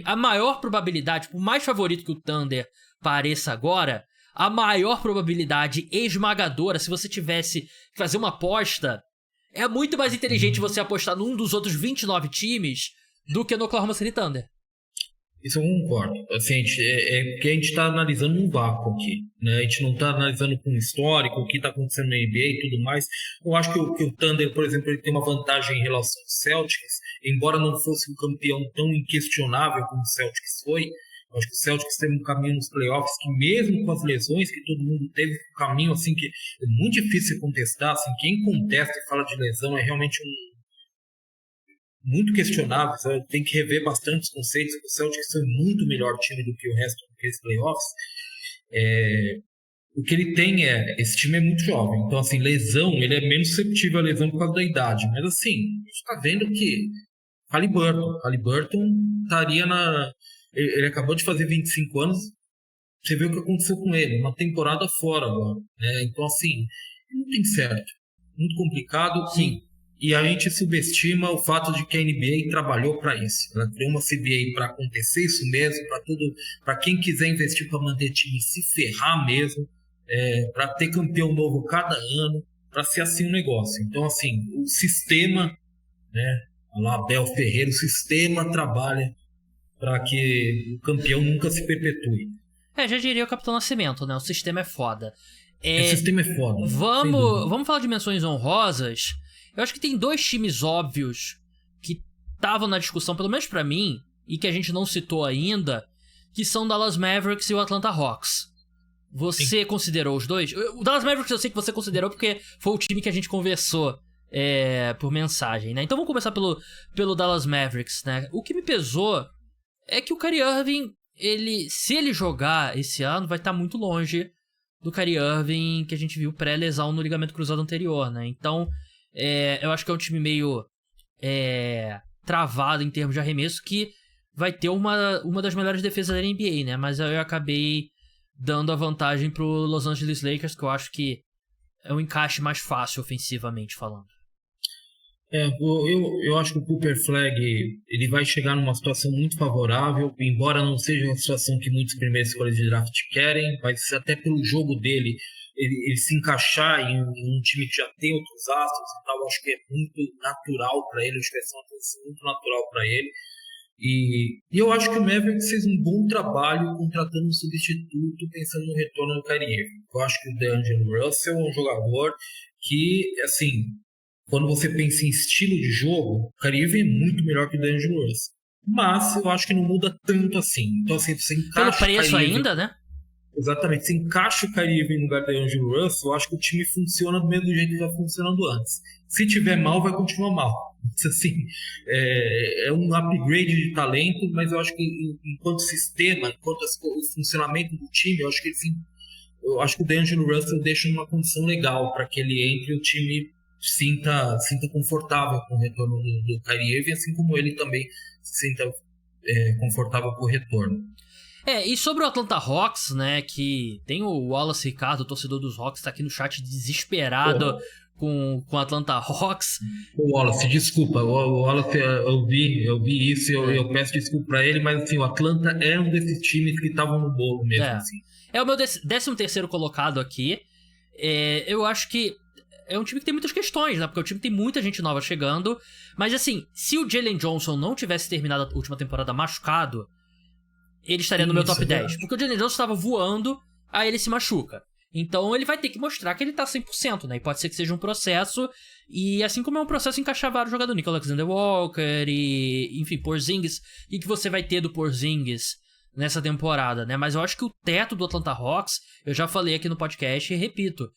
a maior probabilidade, por mais favorito que o Thunder pareça agora, a maior probabilidade esmagadora, se você tivesse que fazer uma aposta, é muito mais inteligente você apostar num dos outros 29 times do que no Oklahoma City Thunder. Isso eu concordo. Assim, porque a gente está analisando um vácuo aqui, né? A gente não está analisando com histórico, o que está acontecendo na NBA e tudo mais. Eu acho que o Thunder, por exemplo, ele tem uma vantagem em relação ao Celtics, embora não fosse um campeão tão inquestionável como o Celtics foi. Eu acho que o Celtics teve um caminho nos playoffs que, mesmo com as lesões que todo mundo teve, um caminho assim que é muito difícil contestar. Assim, quem contesta e fala de lesão é realmente muito questionável. Sabe? Tem que rever bastante os conceitos. O Celtics foi muito melhor time do que o resto dos playoffs. O que ele tem esse time é muito jovem. Então, assim, lesão, ele é menos susceptível à lesão por causa da idade. Mas, assim, a gente está vendo que Haliburton estaria Ele acabou de fazer 25 anos, você vê o que aconteceu com ele, uma temporada fora agora, né? Então, assim, muito incerto, muito complicado. Sim. E a gente subestima o fato de que a NBA trabalhou para isso. Ela criou uma CBA para acontecer isso mesmo, para quem quiser investir para manter time se ferrar mesmo, para ter campeão novo cada ano, para ser assim um negócio. Então, assim, o sistema, né? Lá, Abel Ferreira, o sistema trabalha para que o campeão nunca se perpetue. Já diria o Capitão Nascimento, né? O sistema é foda. O sistema é foda. Vamos falar de menções honrosas. Eu acho que tem 2 times óbvios que estavam na discussão, pelo menos pra mim, e que a gente não citou ainda, que são o Dallas Mavericks e o Atlanta Hawks. Você considerou os dois? O Dallas Mavericks eu sei que você considerou porque foi o time que a gente conversou por mensagem, né? Então vamos começar pelo Dallas Mavericks, né? O que me pesou é que o Kyrie Irving, se ele jogar esse ano, vai estar muito longe do Kyrie Irving que a gente viu pré-lesão no ligamento cruzado anterior, né? Então, Eu acho que é um time meio travado em termos de arremesso, que vai ter uma das melhores defesas da NBA, né? Mas eu acabei dando a vantagem pro Los Angeles Lakers, que eu acho que é um encaixe mais fácil ofensivamente falando. Eu acho que o Cooper Flag ele vai chegar numa situação muito favorável, embora não seja uma situação que muitos primeiros escolhas de draft querem, mas até pelo jogo dele, ele se encaixar em um time que já tem outros astros e tal, acho que é muito natural para ele, acho que vai ser uma posição muito natural para ele. E eu acho que o Mavericks fez um bom trabalho contratando um substituto pensando no retorno do Kyrie Irving. Eu acho que o D'Angelo Russell é um jogador que, assim, quando você pensa em estilo de jogo, o Kyrie Irving é muito melhor que o D'Angelo Russell. Mas eu acho que não muda tanto assim. Então, assim, você encaixa pelo preço ainda, né? Exatamente. Você encaixa o Kyrie Irving no lugar do D'Angelo Russell, eu acho que o time funciona do mesmo jeito que estava funcionando antes. Se tiver mal, vai continuar mal. Assim, é um upgrade de talento, mas eu acho que enquanto sistema, enquanto o funcionamento do time, eu acho que o D'Angelo Russell deixa numa condição legal para que ele entre e o time sinta confortável com o retorno do Kyrie Irving, assim como ele também se sinta confortável com o retorno. E sobre o Atlanta Hawks, né, que tem o Wallace Ricardo, o torcedor dos Hawks, tá aqui no chat desesperado com o Atlanta Hawks. O Wallace, desculpa, o Wallace, eu vi isso, eu peço desculpa pra ele, mas assim, o Atlanta é um desses times que estavam no bolo mesmo. Assim. É o meu 13º colocado aqui. Eu acho que é um time que tem muitas questões, né? Porque o time tem muita gente nova chegando. Mas assim, se o Jalen Johnson não tivesse terminado a última temporada machucado, ele estaria no meu top 10. Porque o Jalen Johnson estava voando, aí ele se machuca. Então ele vai ter que mostrar que ele tá 100%, né? E pode ser que seja um processo. E assim como é um processo encaixar vários jogadores, Nickel Alexander-Walker e... enfim, Porzingis. E que você vai ter do Porzingis nessa temporada, né? Mas eu acho que o teto do Atlanta Hawks, eu já falei aqui no podcast e repito,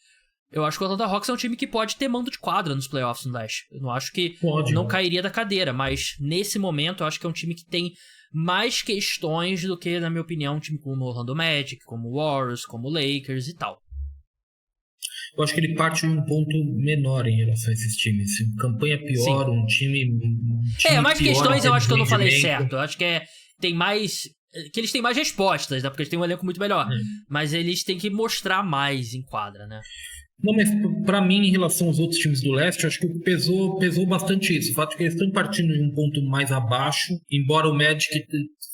eu acho que o Atlanta Hawks é um time que pode ter mando de quadra nos playoffs no Dash. Eu não acho que não cairia da cadeira, mas nesse momento eu acho que é um time que tem mais questões do que, na minha opinião, um time como o Orlando Magic, como o Warriors, como o Lakers e tal. Eu acho que ele parte de um ponto menor em relação a esses times. Campanha pior, sim. Um time mais questões eu acho que eu não falei certo. Eu acho que tem mais... que eles têm mais respostas, né? Porque eles têm um elenco muito melhor. Mas eles têm que mostrar mais em quadra, né? Não, mas pra mim, em relação aos outros times do leste, eu acho que pesou bastante isso. O fato de que eles estão partindo de um ponto mais abaixo, embora o Magic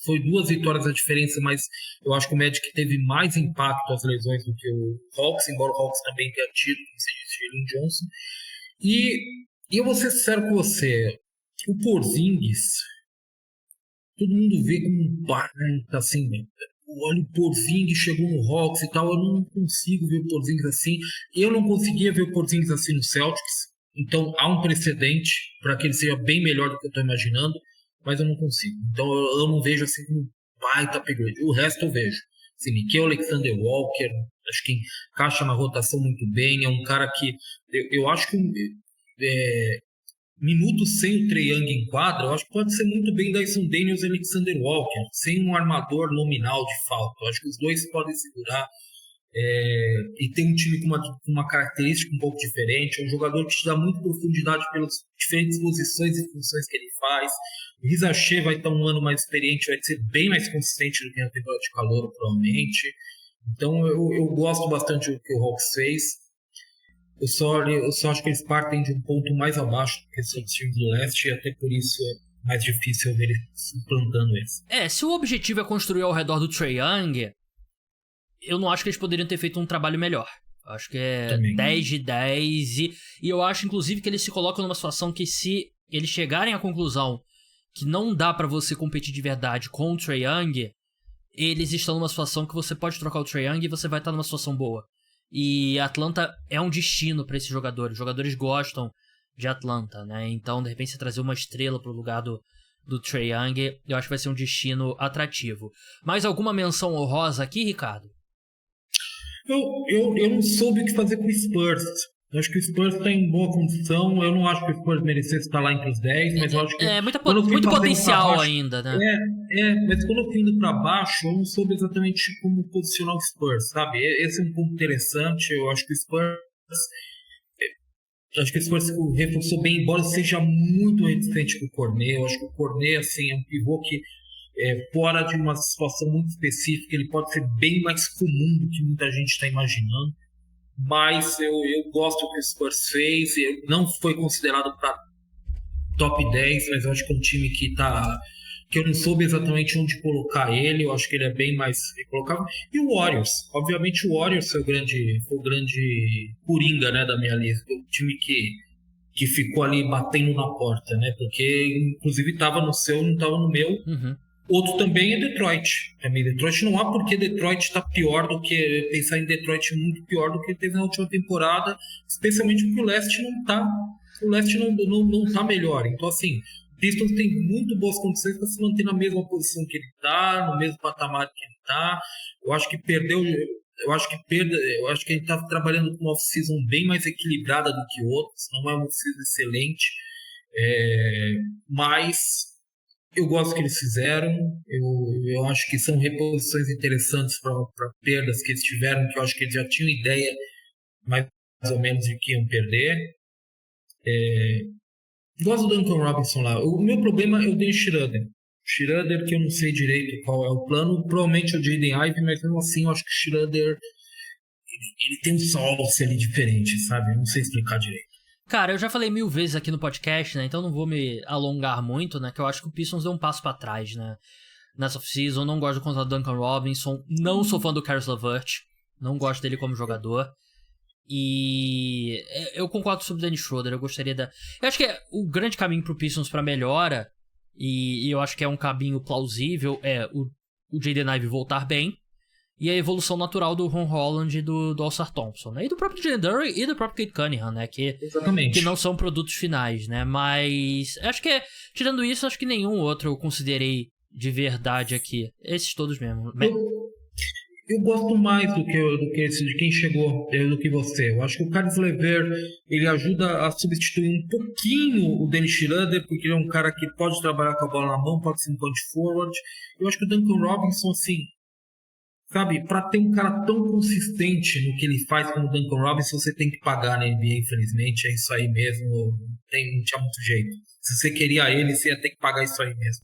foi 2 vitórias a diferença, mas eu acho que o Magic teve mais impacto às lesões do que o Hawks, embora o Hawks também tenha tido, como você disse, Jalen Johnson. E eu vou ser sincero com você, o Porzingis, todo mundo vê como um bar, né? Assim, olha, o Porzingis chegou no Hawks e tal, eu não consigo ver o Porzingis assim. Eu não conseguia ver o Porzingis assim no Celtics, então há um precedente para que ele seja bem melhor do que eu estou imaginando, mas eu não consigo. Então eu não vejo assim como baita upgrade. O resto eu vejo. Assim, Nickel Alexander-Walker, acho que encaixa na rotação muito bem, é um cara que eu acho que minutos sem o Trae Young em quadra, eu acho que pode ser muito bem Dyson Daniels e Alexander Walker, sem um armador nominal de falta. Eu acho que os dois podem segurar e tem um time com uma característica um pouco diferente. É um jogador que te dá muita profundidade pelas diferentes posições e funções que ele faz. O Rizaché vai estar um ano mais experiente, vai ser bem mais consistente do que na temporada de calor, provavelmente. Então eu gosto bastante do que o Hawks fez. Eu só acho que eles partem de um ponto mais abaixo do que os outros times do leste, e até por isso é mais difícil ver eles implantando esse. Se o objetivo é construir ao redor do Trae Young, eu não acho que eles poderiam ter feito um trabalho melhor. Eu acho que é também 10 de 10, e eu acho inclusive que eles se colocam numa situação que, se eles chegarem à conclusão que não dá pra você competir de verdade com o Trae Young, eles estão numa situação que você pode trocar o Trae Young e você vai estar numa situação boa. E Atlanta é um destino para esses jogadores. Os jogadores gostam de Atlanta, né? Então, de repente, você trazer uma estrela pro lugar do Trae Young, eu acho que vai ser um destino atrativo. Mais alguma menção honrosa aqui, Ricardo? Eu não soube o que fazer com o Spurs. Eu acho que o Spurs está em boa condição. Eu não acho que o Spurs merecesse estar lá entre os 10, mas eu acho que... muito potencial baixo, ainda, né? Mas quando eu fui indo para baixo, eu não soube exatamente como posicionar o Spurs, sabe? Esse é um ponto interessante. Eu acho que o Spurs Acho que esse Spurs reforçou bem, embora seja muito reticente com o Cornet. Eu acho que o Cornet, assim, é um pivô que, fora de uma situação muito específica, ele pode ser bem mais comum do que muita gente está imaginando. Mas eu gosto do que o Spurs fez. Ele não foi considerado para top 10, mas eu acho que é um time que eu não soube exatamente onde colocar ele. Eu acho que ele é bem mais colocável. E o Warriors, obviamente o Warriors foi o grande coringa, né, da minha lista. O time que ficou ali batendo na porta, né, porque inclusive estava no seu, não estava no meu. Uhum. Outro também é Detroit. Também Detroit não há porque Detroit está pior do que pensar em Detroit muito pior do que ele teve na última temporada, especialmente porque o leste não está. O leste não tá melhor. Então, assim, o Pistons tem muito boas condições para se manter na mesma posição que ele está, no mesmo patamar que ele está. Eu acho que ele está trabalhando com uma off-season bem mais equilibrada do que outros. Não é uma off-season excelente, mas eu gosto do que eles fizeram. Eu acho que são reposições interessantes para perdas que eles tiveram, que eu acho que eles já tinham ideia mais ou menos de que iam perder. Gosto do Duncan Robinson lá. O meu problema é o Dennis Schroeder, que eu não sei direito qual é o plano. Provavelmente é o Jaden Ivey, mas mesmo assim eu acho que o Schroeder ele tem um salse ali diferente, sabe? Eu não sei explicar direito. Cara, eu já falei 1000 vezes aqui no podcast, né? Então não vou me alongar muito, né? Que eu acho que o Pistons deu um passo pra trás, né? Nessa off-season. Não gosto do contrato do Duncan Robinson. Não sou fã do Caris LeVert. Não gosto dele como jogador. E eu concordo sobre o Dennis Schroeder. Eu gostaria da... Eu acho que o grande caminho pro Pistons pra melhora, e eu acho que é um caminho plausível, é o Jaden Ivey voltar bem e a evolução natural do Ron Holland e do Ausar Thompson, né? E do próprio Jalen Duren e do próprio Cade Cunningham, né? Que não são produtos finais, né? Mas acho que, tirando isso, acho que nenhum outro eu considerei de verdade aqui. Esses todos mesmo. Eu gosto mais do que esse, de quem chegou, do que você. Eu acho que o Caris LeVert, ele ajuda a substituir um pouquinho o Dennis Schroeder, porque ele é um cara que pode trabalhar com a bola na mão, pode ser um point forward. Eu acho que o Duncan Robinson, assim, sabe, para ter um cara tão consistente no que ele faz como o Duncan Robinson, você tem que pagar na NBA, infelizmente. É isso aí mesmo, não tinha muito jeito. Se você queria ele, você ia ter que pagar isso aí mesmo.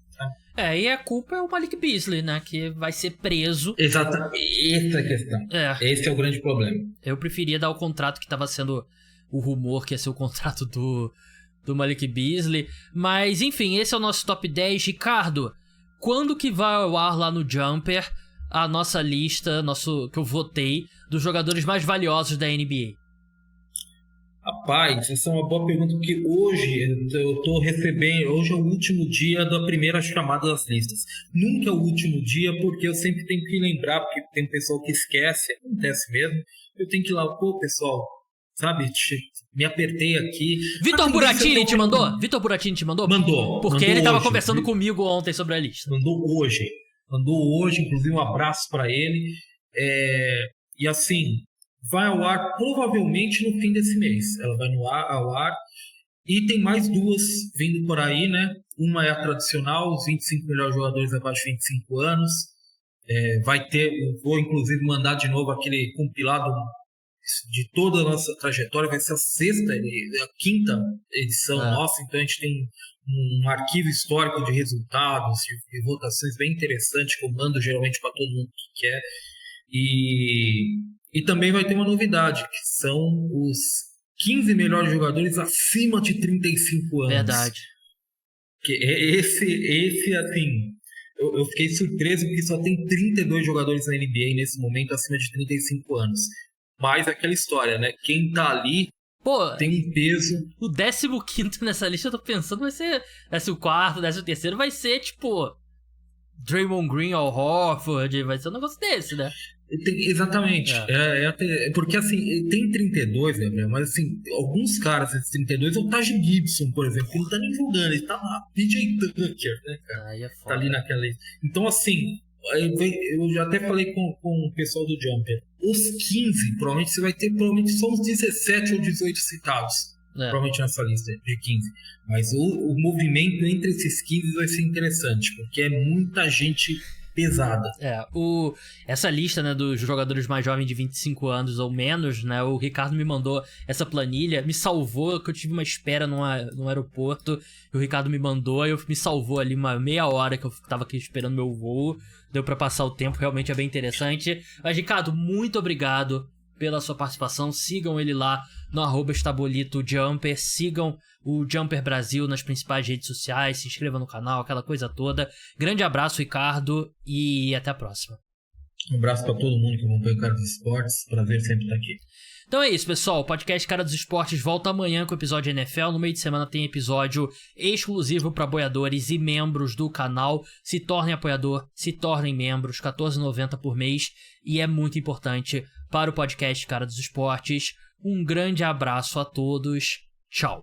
E a culpa é o Malik Beasley, né? Que vai ser preso. Exatamente, essa é a questão. Esse é o grande problema. Eu preferia dar o contrato que estava sendo o rumor, que ia ser o contrato do Malik Beasley. Mas, enfim, esse é o nosso top 10. Ricardo, quando que vai ao ar lá no Jumper a nossa lista, que eu votei, dos jogadores mais valiosos da NBA? Rapaz, essa é uma boa pergunta, porque hoje eu tô recebendo, hoje é o último dia da primeira chamada das listas. Nunca é o último dia, porque eu sempre tenho que lembrar, porque tem pessoal que esquece, acontece mesmo. Eu tenho que ir lá, pessoal, sabe, me apertei aqui. Vitor Buratini te mandou? Vitor Buratini te mandou? Mandou. Porque ele tava conversando comigo ontem sobre a lista. Mandou hoje, inclusive um abraço para ele. E assim, vai ao ar provavelmente no fim desse mês. Ela vai ao ar. E tem mais duas vindo por aí, né? Uma é a tradicional, os 25 melhores jogadores abaixo de 25 anos. Eu vou inclusive mandar de novo aquele compilado de toda a nossa trajetória. Vai ser a quinta edição nossa. Então a gente tem um arquivo histórico de resultados, de votações bem interessante, que eu mando geralmente para todo mundo que quer. E também vai ter uma novidade, que são os 15 melhores jogadores acima de 35 anos. Verdade. Que esse assim, eu fiquei surpreso porque só tem 32 jogadores na NBA nesse momento acima de 35 anos. Mas aquela história, né? Quem tá ali tem um peso. O 15º nessa lista, eu tô pensando, vai ser 14º, 13º, vai ser tipo Draymond Green ao Horford, vai ser um negócio desse, né? Exatamente. Porque assim, tem 32, né, mas assim, alguns caras desses 32 é o Taj Gibson, por exemplo, que não tá nem jogando, ele tá lá, PJ Tucker, né, cara? Tá ali naquela. Então, assim, eu já até falei com o pessoal do Jumper. Os 15, provavelmente você vai ter só uns 17 ou 18 citados. Provavelmente nessa lista de 15. Mas o movimento entre esses 15 vai ser interessante, porque é muita gente pesada. Essa lista, né, dos jogadores mais jovens de 25 anos ou menos, né, o Ricardo me mandou essa planilha, me salvou, que eu tive uma espera no aeroporto, e o Ricardo me mandou, e me salvou ali uma meia hora que eu tava aqui esperando meu voo, deu pra passar o tempo, realmente é bem interessante. Mas, Ricardo, muito obrigado pela sua participação, sigam ele lá no @estabolito_jumper, sigam o Jumper Brasil nas principais redes sociais, se inscreva no canal, aquela coisa toda. Grande abraço, Ricardo, e até a próxima. Um abraço para todo mundo que acompanha o Cara dos Esportes, prazer sempre estar aqui. Então é isso, pessoal, o podcast Cara dos Esportes volta amanhã com o episódio NFL, no meio de semana tem episódio exclusivo para apoiadores e membros do canal. Se tornem apoiador, se tornem membros, R$14,90 por mês, e é muito importante para o podcast Cara dos Esportes. Um grande abraço a todos, tchau!